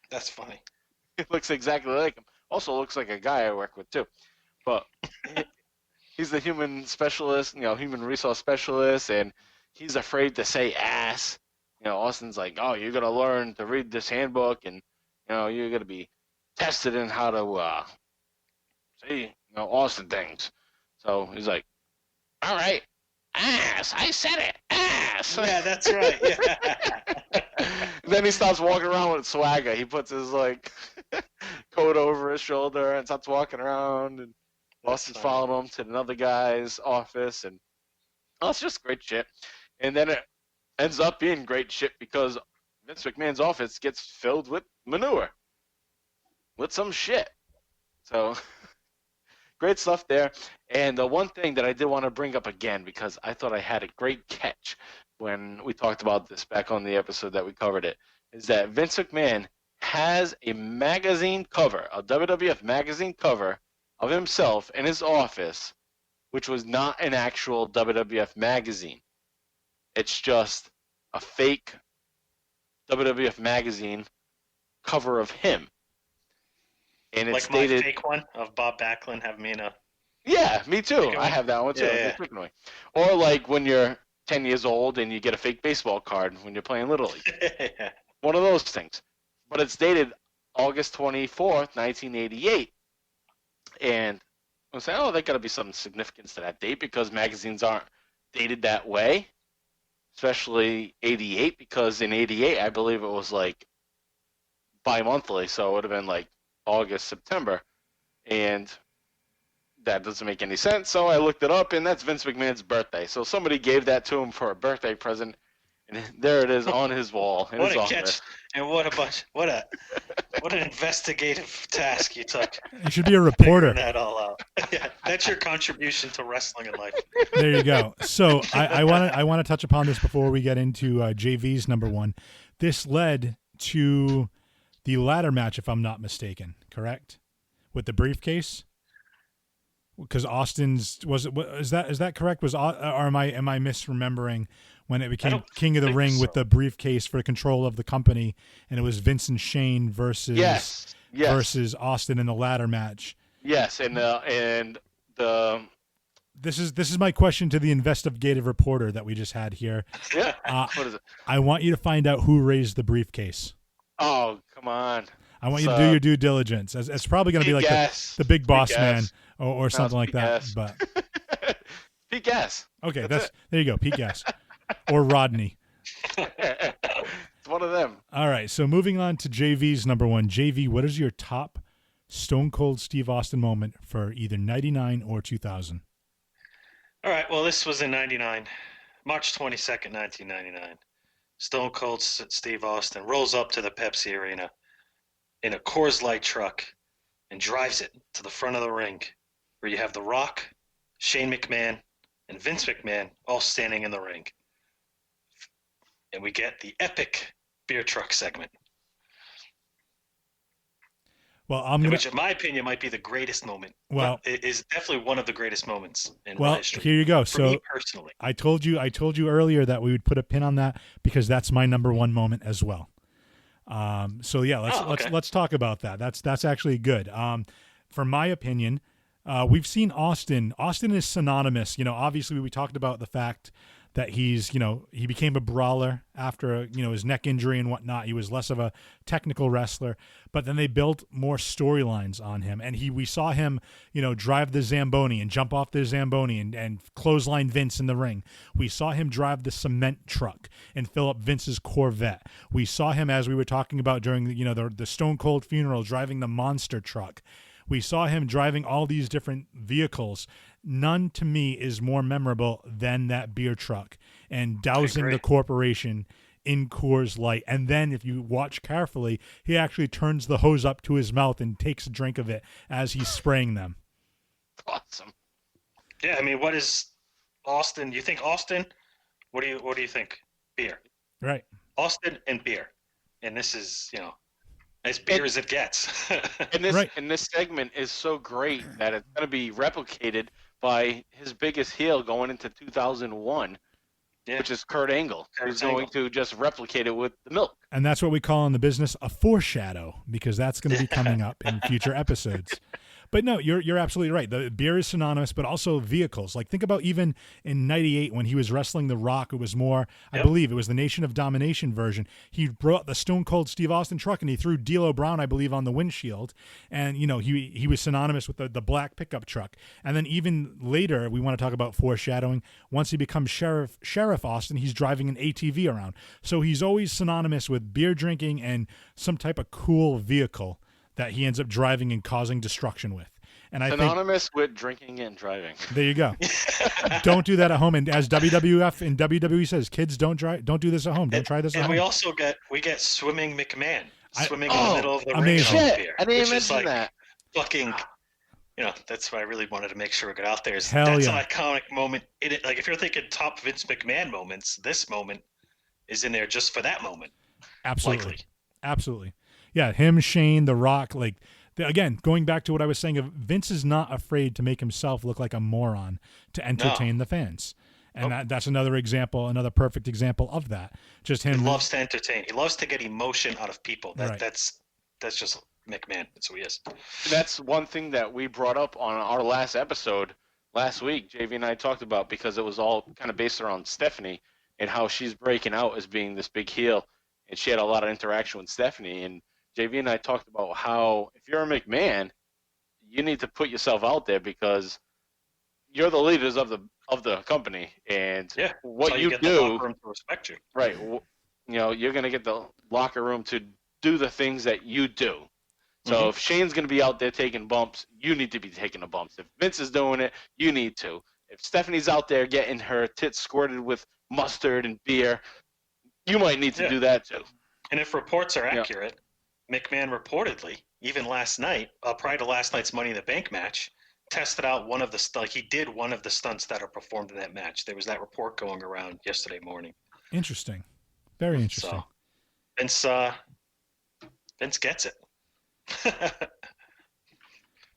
That's funny. He looks exactly like him. Also looks like a guy I work with, too. But he's the human specialist, human resource specialist, and he's afraid to say ass. Austin's like, "Oh, you're going to learn to read this handbook, and, you're going to be tested in how to say, Austin things." So he's like, "All right, ass. I said it, ass." Yeah, that's right. Yeah. Then he starts walking around with swagger. He puts his coat over his shoulder and starts walking around. And Austin's following him to another guy's office, and it's just great shit. And then it ends up being great shit because Vince McMahon's office gets filled with manure, with some shit. So great stuff there. And the one thing that I did want to bring up again, because I thought I had a great catch when we talked about this back on the episode that we covered it, is that Vince McMahon has a magazine cover, a WWF magazine cover of himself in his office, which was not an actual WWF magazine. It's just a fake WWF magazine cover of him. And it's like my dated. fake one of Bob Backlund having me in a. Yeah, me too. Fake I have that one too. Yeah. Or like when you're 10 years old and you get a fake baseball card when you're playing Little League. One of those things. But it's dated August 24th, 1988. And I was saying, oh, there got to be some significance to that date because magazines aren't dated that way, especially 88, because in 88, I believe it was like bi-monthly, so it would have been like August, September. And that doesn't make any sense, so I looked it up, and that's Vince McMahon's birthday. So somebody gave that to him for a birthday present, and there it is on his wall. What a catch! And what an investigative task you took. You should be a reporter. Figuring that all out. Yeah, that's your contribution to wrestling in life. There you go. So I want to touch upon this before we get into JV's number one. This led to the ladder match, if I'm not mistaken. Correct? With the briefcase. Because Austin's is that correct? Or am I misremembering when it became King of the Ring with the briefcase for control of the company, and it was Vince and Shane versus Austin in the ladder match? Yes, and the this is my question to the investigative reporter that we just had here. Yeah, what is it? I want you to find out who raised the briefcase. Oh, come on! I want you to do your due diligence. It's probably going to be like the big boss man or something like that. But Pete Gas. Okay, there you go, Pete Gas or Rodney. It's one of them. All right, so moving on to JV's number one. JV, what is your top Stone Cold Steve Austin moment for either 99 or 2000? All right, well, this was in 99, March 22nd, 1999. Stone Cold Steve Austin rolls up to the Pepsi Arena in a Coors Light truck and drives it to the front of the ring, where you have The Rock, Shane McMahon, and Vince McMahon all standing in the ring. And we get the epic beer truck segment. Well, which, in my opinion, might be the greatest moment. Well, it is definitely one of the greatest moments in history. Here you go. For me personally, I told you earlier that we would put a pin on that because that's my number one moment as well. So yeah, let's talk about that. That's actually good. For my opinion, we've seen Austin. Austin is synonymous. Obviously we talked about the fact that he became a brawler after, his neck injury and whatnot. He was less of a technical wrestler, but then they built more storylines on him. And we saw him, drive the Zamboni and jump off the Zamboni and clothesline Vince in the ring. We saw him drive the cement truck and fill up Vince's Corvette. We saw him, as we were talking about during the Stone Cold funeral, driving the monster truck. We saw him driving all these different vehicles. None to me is more memorable than that beer truck and dousing the corporation in Coors Light. And then if you watch carefully, he actually turns the hose up to his mouth and takes a drink of it as he's spraying them. Awesome. Yeah, I mean, what is Austin? You think Austin? What do you think? Beer. Right. Austin and beer. And this is, as beer as it gets. And this segment is so great that it's going to be replicated by his biggest heel going into 2001, which is Kurt Angle. He's going to just replicate it with the milk. And that's what we call in the business a foreshadow, because that's going to be coming up in future episodes. But no, you're absolutely right. The beer is synonymous, but also vehicles. Like, think about even in 98 when he was wrestling The Rock, it was more, I believe it was the Nation of Domination version. He brought the Stone Cold Steve Austin truck and he threw D'Lo Brown, I believe, on the windshield. And, he was synonymous with the black pickup truck. And then even later, we want to talk about foreshadowing. Once he becomes Sheriff Austin, he's driving an ATV around. So he's always synonymous with beer drinking and some type of cool vehicle that he ends up driving and causing destruction with. And synonymous with drinking and driving. There you go. Don't do that at home. And as WWF and WWE says, kids, don't do this at home. Don't try this at home. And we also get swimming McMahon swimming in the middle of the ring. Beer, I didn't mention that. Fucking, that's what I really wanted to make sure we got out there. That's an iconic moment. Like, if you're thinking top Vince McMahon moments, this moment is in there just for that moment. Absolutely. Likely. Absolutely. Yeah, him, Shane, The Rock, again, going back to what I was saying, Vince is not afraid to make himself look like a moron to entertain the fans. And that's another example, another perfect example of that. Just him. He loves to entertain. He loves to get emotion out of people. That's that's just McMahon. That's who he is. That's one thing that we brought up on our last episode last week. JV and I talked about, because it was all kind of based around Stephanie and how she's breaking out as being this big heel, and she had a lot of interaction with Stephanie. And JV and I talked about how if you're a McMahon, you need to put yourself out there, because you're the leaders of the company, and what you get do, the locker room to respect you. right? You're going to get the locker room to do the things that you do. So if Shane's going to be out there taking bumps, you need to be taking the bumps. If Vince is doing it, you need to. If Stephanie's out there getting her tits squirted with mustard and beer, you might need to do that too. And if reports are accurate, McMahon reportedly, even last night, prior to last night's Money in the Bank match, tested out one of the he did one of the stunts that are performed in that match. There was that report going around yesterday morning. Interesting. Very interesting. So, Vince gets it.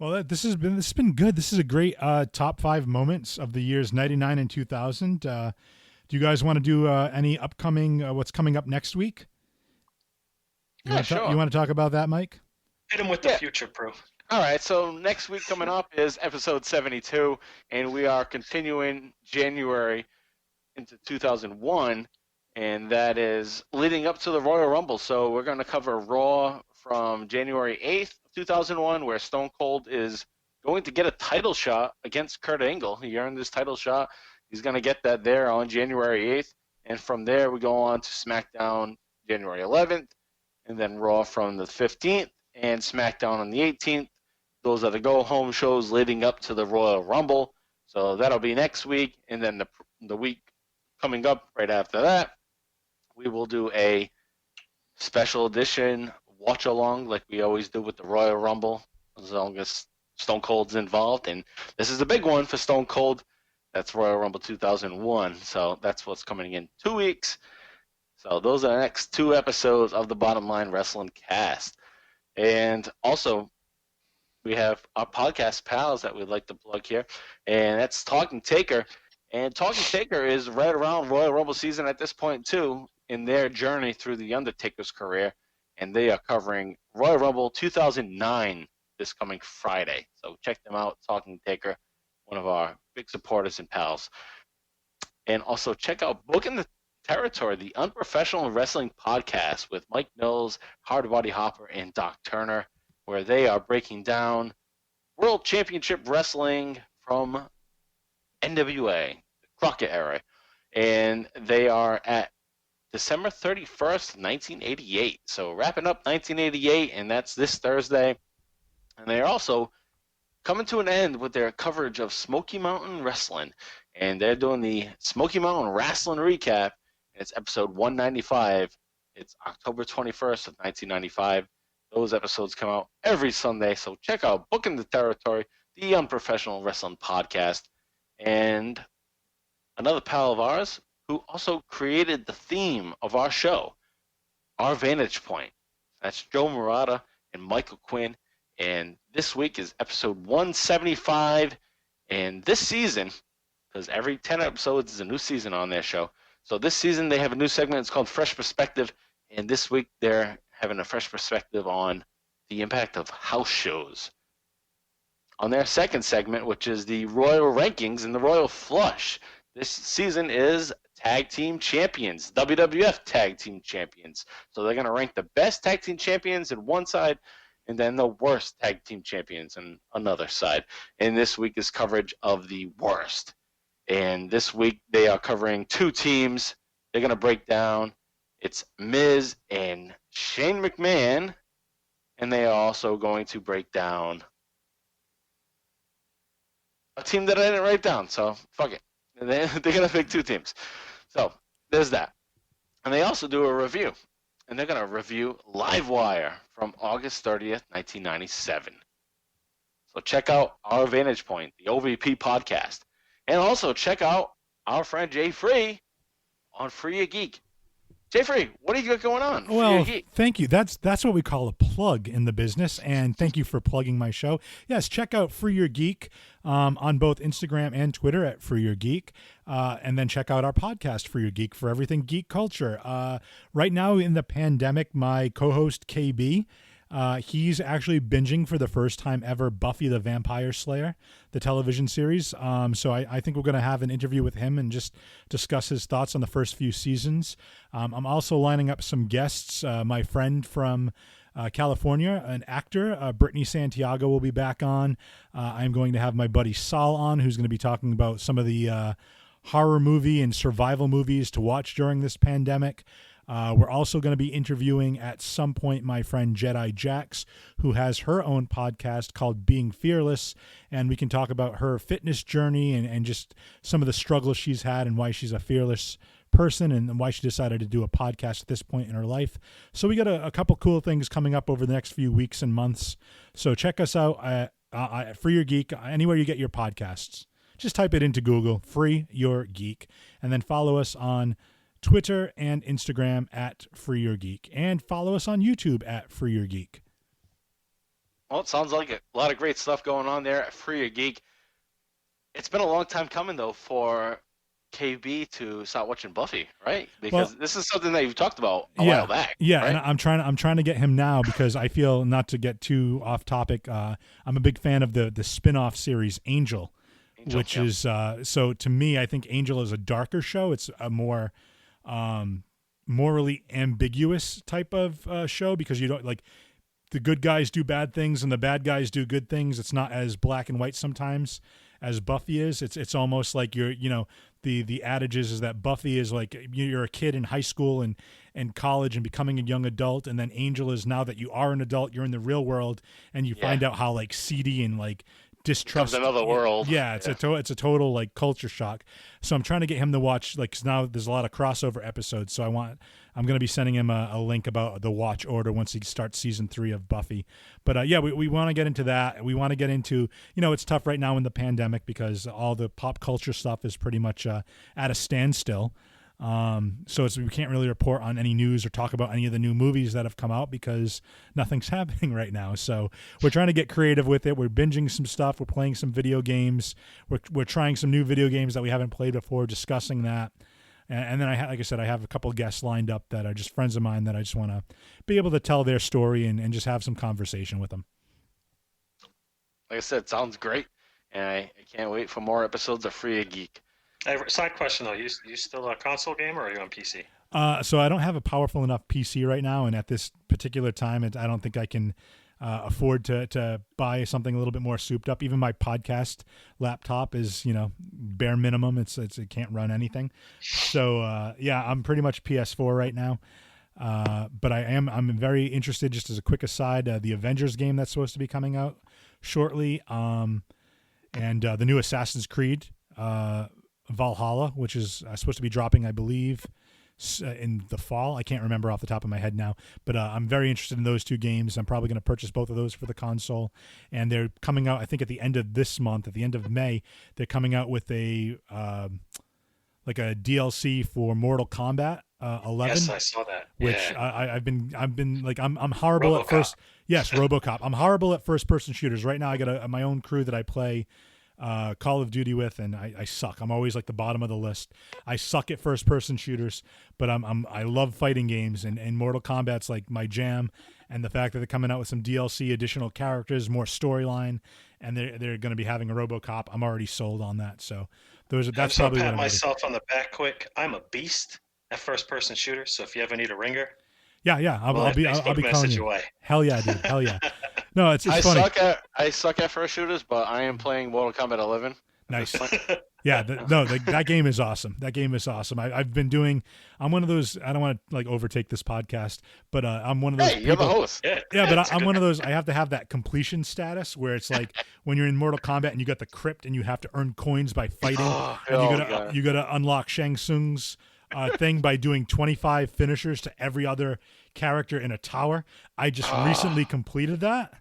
Well, this has been good. This is a great top 5 moments of the years 99 and 2000. Do you guys want to do any upcoming what's coming up next week? Sure. You want to talk about that, Mike? Hit him with the future proof. All right, so next week coming up is episode 72, and we are continuing January into 2001, and that is leading up to the Royal Rumble. So we're going to cover Raw from January 8th, 2001, where Stone Cold is going to get a title shot against Kurt Angle. He earned this title shot. He's going to get that there on January 8th, and from there we go on to SmackDown January 11th, and then Raw from the 15th, and SmackDown on the 18th. Those are the go-home shows leading up to the Royal Rumble. So that'll be next week, and then the week coming up right after that, we will do a special edition watch-along like we always do with the Royal Rumble, as long as Stone Cold's involved. And this is a big one for Stone Cold. That's Royal Rumble 2001. So that's what's coming in 2 weeks. So those are the next 2 episodes of the Bottom Line Wrestling Cast. And also, we have our podcast pals that we'd like to plug here, and that's Talking Taker. And Talking Taker is right around Royal Rumble season at this point, too, in their journey through the Undertaker's career. And they are covering Royal Rumble 2009 this coming Friday. So check them out, Talking Taker, one of our big supporters and pals. And also check out Booking the Territory, the Unprofessional Wrestling Podcast with Mike Mills, Hardbody Harper, and Doc Turner, where they are breaking down World Championship Wrestling from NWA, the Crockett era. And they are at December 31st, 1988. So wrapping up 1988, and that's this Thursday. And they're also coming to an end with their coverage of Smoky Mountain Wrestling. And they're doing the Smoky Mountain Wrestling Recap. It's episode 195. It's October 21st of 1995. Those episodes come out every Sunday. So check out Booking the Territory, the Unprofessional Wrestling Podcast. And another pal of ours who also created the theme of our show, Our Vantage Point. That's Joe Murata and Michael Quinn. And this week is episode 175. And this season, because every 10 episodes is a new season on their show. So this season they have a new segment. It's called Fresh Perspective. And this week they're having a fresh perspective on the impact of house shows. On their second segment, which is the Royal Rankings and the Royal Flush, this season is Tag Team Champions, WWF Tag Team Champions. So they're going to rank the best Tag Team Champions in one side and then the worst Tag Team Champions on another side. And this week is coverage of the worst. And this week they are covering 2 teams. They're going to break down. It's Miz and Shane McMahon. And they are also going to break down a team that I didn't write down. So fuck it. They're going to pick 2 teams. So there's that. And they also do a review. And they're going to review Livewire from August 30th, 1997. So check out Our Vantage Point, the OVP podcast. And also check out our friend Jay Free on Free Your Geek. Jay Free, what do you got going on? Well, thank you. That's what we call a plug in the business, and thank you for plugging my show. Yes, check out Free Your Geek on both Instagram and Twitter at Free Your Geek, and then check out our podcast, Free Your Geek, for everything geek culture. Right now in the pandemic, my co-host KB He's actually binging for the first time ever Buffy the Vampire Slayer, the television series. So I think we're going to have an interview with him and just discuss his thoughts on the first few seasons. I'm also lining up some guests. My friend from California, an actor, Brittany Santiago, will be back on. I'm going to have my buddy Sal on, who's going to be talking about some of the horror movie and survival movies to watch during this pandemic. We're also going to be interviewing at some point my friend Jedi Jax, who has her own podcast called Being Fearless, and we can talk about her fitness journey and just some of the struggles she's had and why she's a fearless person and why she decided to do a podcast at this point in her life. So we got a couple cool things coming up over the next few weeks and months. So check us out at Free Your Geek, anywhere you get your podcasts. Just type it into Google, Free Your Geek, and then follow us on Twitter and Instagram at Free Your Geek, and follow us on YouTube at Free Your Geek. Well, it sounds like a lot of great stuff going on there at Free Your Geek. It's been a long time coming, though, for KB to start watching Buffy, right? Because this is something that you've talked about a while back. Yeah, right? and I'm trying to get him now because I feel, not to get too off topic, I'm a big fan of the spin-off series Angel, which is so to me, I think Angel is a darker show. It's a more morally ambiguous type of show because you don't like the good guys do bad things and the bad guys do good things. It's not as black and white sometimes as Buffy is. It's almost like the adage is that Buffy is like you're a kid in high school and college and becoming a young adult, and then Angel is now that you are an adult, you're in the real world and you find out how like seedy and like distrust another world. It's a total like culture shock. So I'm trying to get him to watch, like, 'cause now there's a lot of crossover episodes. So I'm going to be sending him a link about the watch order once he starts season 3 of Buffy. But we want to get into that. We want to get into, it's tough right now in the pandemic because all the pop culture stuff is pretty much at a standstill. So we can't really report on any news or talk about any of the new movies that have come out because nothing's happening right now. So we're trying to get creative with it. We're binging some stuff. We're playing some video games. We're trying some new video games that we haven't played before, discussing that. And then like I said, I have a couple guests lined up that are just friends of mine that I just want to be able to tell their story and just have some conversation with them. Like I said, sounds great. And I can't wait for more episodes of Free a Geek. Side question though, you still a console gamer or are you on PC? So I don't have a powerful enough PC right now, and at this particular time, I don't think I can afford to buy something a little bit more souped up. Even my podcast laptop is, bare minimum. It can't run anything. So I'm pretty much PS4 right now. But I'm very interested. Just as a quick aside, the Avengers game that's supposed to be coming out shortly, and the new Assassin's Creed. Valhalla, which is supposed to be dropping, I believe, in the fall. I can't remember off the top of my head now, but I'm very interested in those two games. I'm probably going to purchase both of those for the console, and they're coming out, I think, at the end of this month, at the end of May. They're coming out with a DLC for Mortal Kombat 11. Yes, I saw that. Which I've been like I'm horrible RoboCop. at first. Yes, RoboCop. I'm horrible at first person shooters. Right now, I got my own crew that I play Call of Duty with, and I suck. I'm always like the bottom of the list. I suck at first person shooters, but I love fighting games, and Mortal Kombat's like my jam. And the fact that they're coming out with some DLC, additional characters, more storyline, and they're going to be having a RoboCop, I'm already sold on that. So that's probably what I'm myself on the back quick. I'm a beast at first person shooters. So if you ever need a ringer, I'll be calling you. Away. Hell yeah, dude. Hell yeah. No, it's funny. I suck at first shooters, but I am playing Mortal Kombat 11. Nice. Yeah, that game is awesome. That game is awesome. I'm one of those, I don't want to like overtake this podcast, but I'm one of those people. You're the host. Yeah, but I'm one of those, I have to have that completion status where it's like when you're in Mortal Kombat and you got the crypt and you have to earn coins by fighting, and you gotta unlock Shang Tsung's thing by doing 25 finishers to every other character in a tower. I just recently completed that.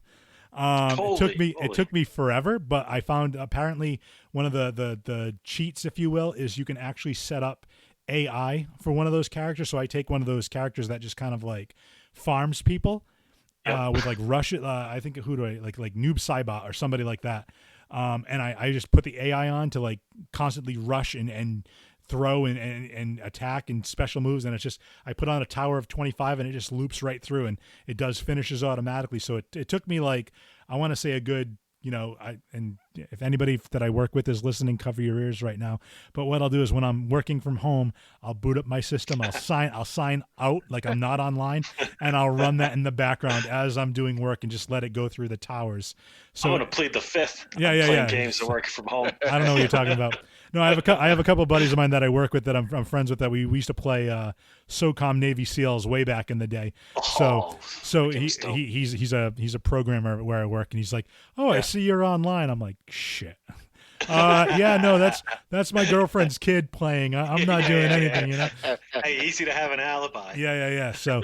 It took me forever, but I found apparently one of the cheats, if you will, is you can actually set up AI for one of those characters. So I take one of those characters that just kind of like farms people with like I think who do I like Noob Saibot or somebody like that. And I just put the AI on to like constantly rush and throw and attack and special moves, and it's just I put on a tower of 25 and it just loops right through, and it does finishes automatically. So it took me like, I want to say a good, and if anybody that I work with is listening, cover your ears right now. But what I'll do is when I'm working from home, I'll boot up my system, I'll sign out like I'm not online, and I'll run that in the background as I'm doing work and just let it go through the towers. So I'm going to plead the fifth. Yeah. Games and working from home. I don't know what you're talking about. No, I have a couple of buddies of mine that I work with that I'm friends with that we used to play SOCOM Navy SEALs way back in the day. So he's a programmer where I work, and he's like, "Oh, I see you're online." I'm like, "Shit." Yeah, no, that's my girlfriend's kid playing. I'm not doing anything, Hey, easy to have an alibi. Yeah. So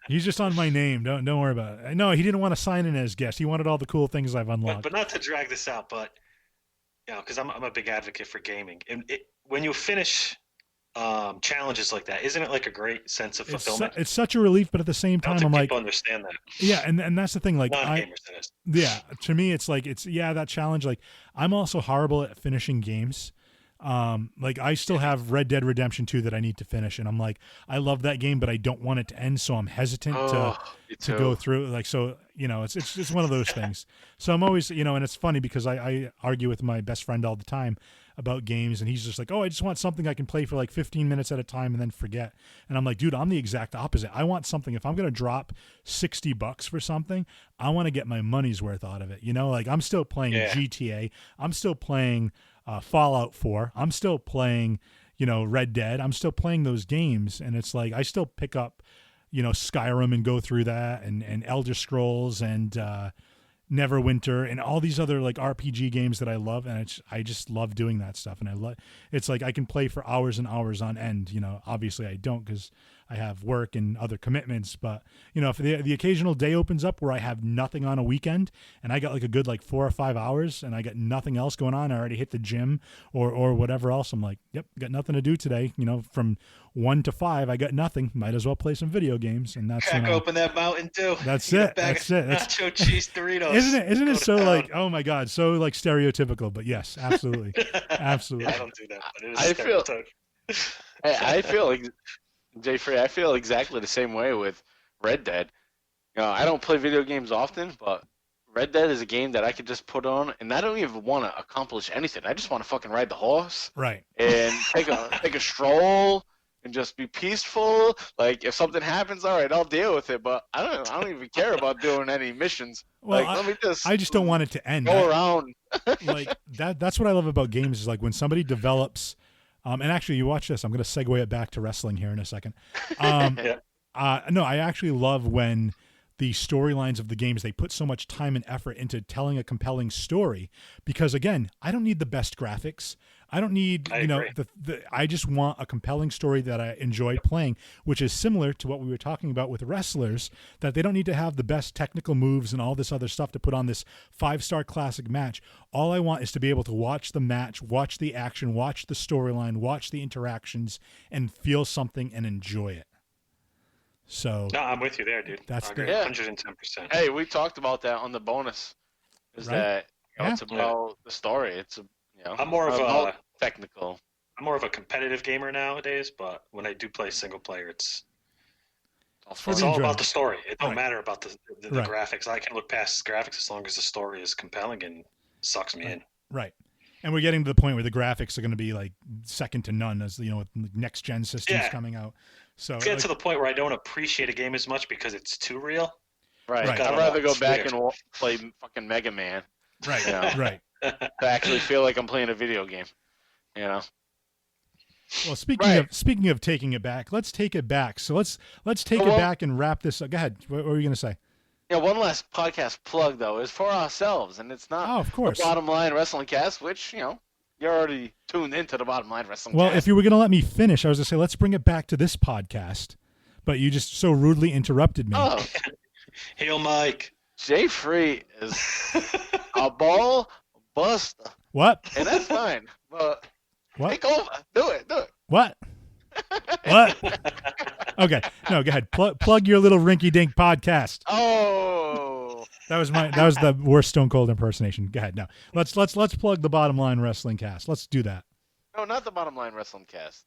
he's just on my name. Don't worry about it. No, he didn't want to sign in as guest. He wanted all the cool things I've unlocked. But not to drag this out, but because I'm a big advocate for gaming. And when you finish challenges like that, isn't it like a great sense of fulfillment? It's such a relief, but at the same time, I'm like, people understand that. Yeah, and that's the thing. Like, yeah, to me, it's like that challenge. Like, I'm also horrible at finishing games. Like I still have Red Dead Redemption 2 that I need to finish, and I'm like, I love that game, but I don't want it to end, so I'm hesitant to go through. Like, so it's just one of those things. So I'm always, and it's funny because I argue with my best friend all the time about games, and he's just like, oh, I just want something I can play for like 15 minutes at a time and then forget. And I'm like, dude, I'm the exact opposite. I want something. If I'm gonna drop $60 for something, I want to get my money's worth out of it. Like I'm still playing GTA. I'm still playing Fallout 4. I'm still playing, Red Dead. I'm still playing those games, and it's like I still pick up, Skyrim and go through that, and Elder Scrolls and Neverwinter and all these other like RPG games that I love, and I just love doing that stuff, and it's like I can play for hours and hours on end. Obviously I don't because I have work and other commitments, but if the occasional day opens up where I have nothing on a weekend and I got like a good like 4 or 5 hours and I got nothing else going on, I already hit the gym or whatever else, I'm like, yep, got nothing to do today. From 1 to 5, I got nothing. Might as well play some video games, and that's crack open that Mountain Dew. That's it. That's it. Nacho cheese Doritos. Isn't it so like, oh my God, so like stereotypical? But yes, absolutely, absolutely. Yeah, I don't do that, but it is a stereotype. I feel like Jay Free. I feel exactly the same way with Red Dead. I don't play video games often, but Red Dead is a game that I could just put on, and I don't even want to accomplish anything. I just want to fucking ride the horse, right? And take a stroll and just be peaceful. Like if something happens, all right, I'll deal with it. But I don't even care about doing any missions. Well, like I just don't want it to end. Go around. Like that's what I love about games is like when somebody develops. And actually, you watch this. I'm going to segue it back to wrestling here in a second. No, I actually love when the storylines of the games, they put so much time and effort into telling a compelling story. Because again, I don't need the best graphics. I don't need, I just want a compelling story that I enjoy playing, which is similar to what we were talking about with wrestlers, that they don't need to have the best technical moves and all this other stuff to put on this 5-star classic match. All I want is to be able to watch the match, watch the action, watch the storyline, watch the interactions, and feel something and enjoy it. So no, I'm with you there, dude. That's I agree, 110%. Hey, we talked about that on the bonus. Is right? That it's about the story. It's I'm more of a technical. I'm more of a competitive gamer nowadays, but when I do play single player, it's all about the story. It don't matter about the graphics. I can look past graphics as long as the story is compelling and sucks me in. Right. And we're getting to the point where the graphics are going to be like second to none as with next gen systems coming out. So get to the point where I don't appreciate a game as much because it's too real. Right. I'd rather go back and play fucking Mega Man. Right. Right. To actually feel like I'm playing a video game. Well, speaking of taking it back, let's take it back. So let's take it back and wrap this up. Go ahead. What were you going to say? Yeah, one last podcast plug though is for ourselves, and it's not of course. The Bottom Line Wrestling Cast, which you're already tuned into the Bottom Line Wrestling Cast. Well, if you were going to let me finish, I was going to say let's bring it back to this podcast, but you just so rudely interrupted me. Oh, Hail Mike. Jay Free is a ball buster. What? And that's fine. But what? Take over. Do it. What? What? Okay. No, go ahead. Plug your little rinky-dink podcast. Oh. That was the worst Stone Cold impersonation. Go ahead. No. Let's plug the Bottom Line Wrestling Cast. Let's do that. No, not the Bottom Line Wrestling Cast.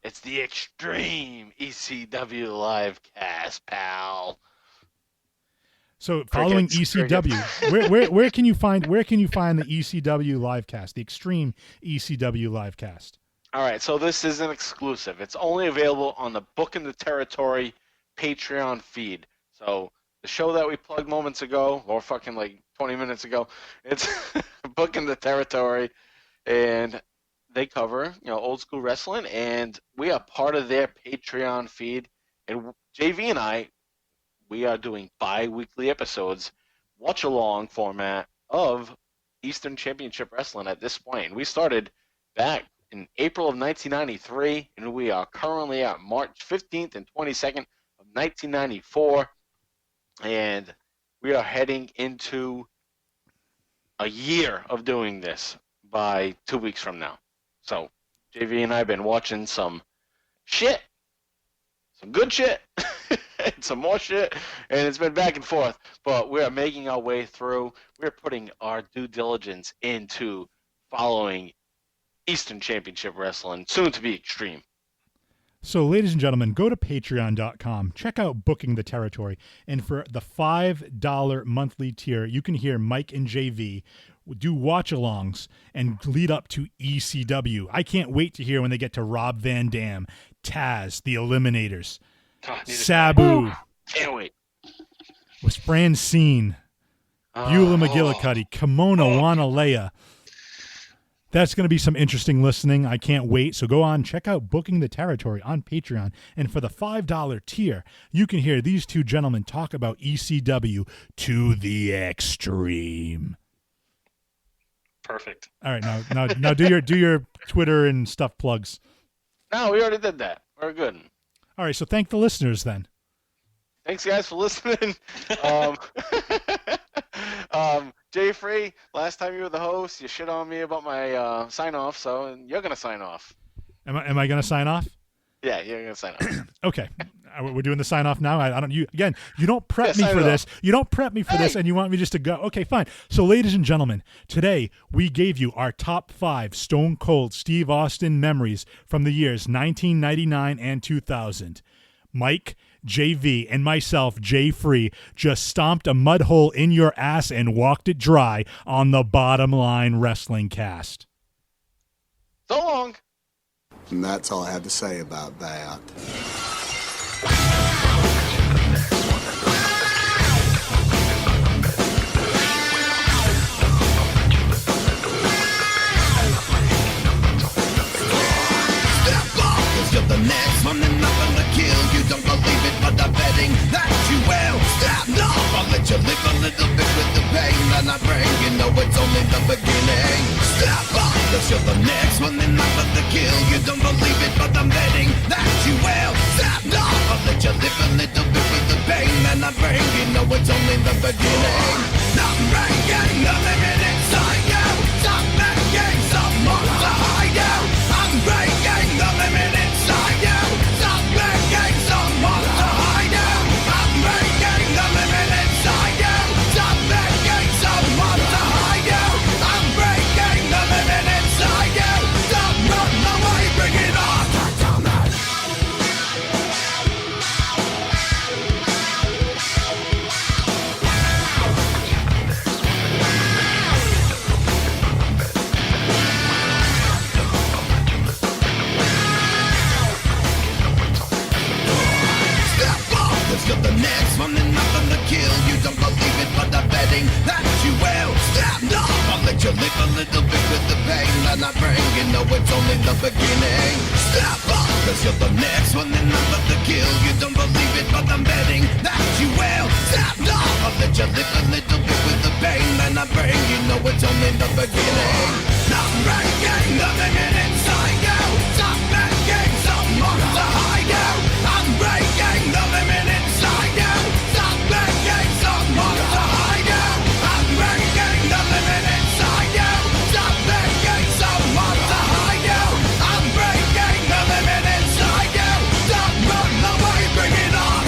It's the Extreme ECW Live Cast, pal. So following ECW, where can you find the ECW live cast, the Extreme ECW live cast? All right, so this is an exclusive. It's only available on the Book in the Territory Patreon feed. So the show that we plugged moments ago, or fucking like 20 minutes ago, it's Book in the Territory, and they cover old school wrestling, and we are part of their Patreon feed. And JV and I, we are doing bi-weekly episodes, watch-along format of Eastern Championship Wrestling at this point. And we started back in April of 1993, and we are currently at March 15th and 22nd of 1994. And we are heading into a year of doing this by 2 weeks from now. So JV and I have been watching some shit, some good shit, and some more shit, and it's been back and forth, but we're making our way through. We're putting our due diligence into following Eastern Championship Wrestling, soon to be Extreme. So, ladies and gentlemen, go to patreon.com, check out Booking the Territory, and for the $5 monthly tier, you can hear Mike and JV do watch-alongs and lead up to ECW. I can't wait to hear when they get to Rob Van Dam, Taz, the Eliminators, Sabu. Can't wait. Was Francine, Beulah McGillicuddy, Kimono Wanalea. That's going to be some interesting listening. I can't wait. So go on, check out Booking the Territory on Patreon. And for the $5 tier, you can hear these two gentlemen talk about ECW to the extreme. Perfect. All right, now do your Twitter and stuff plugs. No, we already did that. We're good. All right, so thank the listeners then. Thanks, guys, for listening. Jay Free, last time you were the host, you shit on me about my sign-off, so you're going to sign off. Am I going to sign off? Yeah, you're going to sign off. Okay. We're doing the sign-off now? You don't prep me for this. You don't prep me for this, and you want me just to go. Okay, fine. So, ladies and gentlemen, today we gave you our top 5 Stone Cold Steve Austin memories from the years 1999 and 2000. Mike, JV, and myself, Jay Free, just stomped a mud hole in your ass and walked it dry on the Bottom Line Wrestling Cast. So long. And that's all I have to say about that. You're the next one and I'm gonna kill you. Don't believe it, but I'm betting that you will. Stop, no, I'll let you live a little bit with the pain that I bring. You know it's only the beginning. Stop up, cause you're the next one and I'm gonna kill you. Don't believe it, but I'm betting that you will. Stop, no, I'll let you live a little bit with the pain that I bring. You know it's only the beginning. I'm breaking the limit inside you. Stop making someone to hide you. I'm breaking the limit inside you. Stop making someone to hide you. I'm breaking the limit inside you. Stop making someone to hide you. I'm breaking the limit inside you. Stop running away, bring it on. You're the next one and I'm gonna kill you. Don't believe it, but I'm betting that you will. Stand up, I'll let you live a little bit with the pain that I bring. You know it's only the beginning. Step up, cause you're the next one and I'm gonna kill you. Don't believe it, but I'm betting that you will. Stand up, I'll let you live a little bit with the pain that I bring. You know it's only the beginning. I'm breaking the limit inside you. Stop making someone to hide you. I'm breaking the limit inside you. Stop making someone to hide you. I'm breaking the limit inside you. Stop making someone to hide you. I'm breaking the limit inside you. Stop running away, bring it on.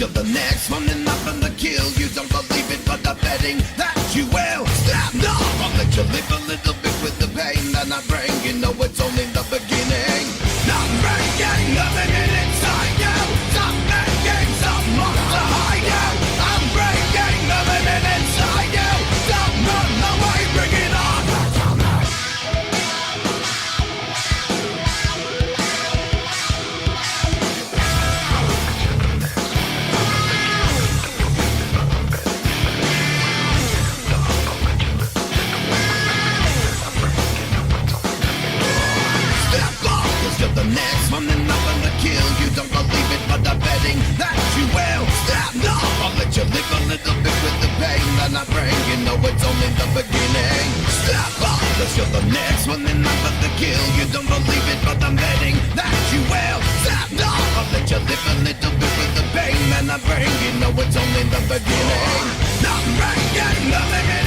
till the next one and nothing to kill. You don't believe it, but I'm betting that you will. Stand up, I'll let you live a little bit with the pain that I bring. You know it's only the beginning. Not breaking, nothing in inside you. Stop making someone to hide you. I'm breaking, nothing in inside you. Don't run away, bring it on. Till the next one and nothing to kill. You don't believe it, but I'm betting that you will. Stand up, I'll let you live a little bit with the pain that I bring. You know it's only the beginning. Step up, let's kill the next one and nothing to kill. You don't believe it, but I'm betting that you will. Stand up, I'll let you live a little bit with the pain that I bring. You know it's only the beginning. Not breaking, nothing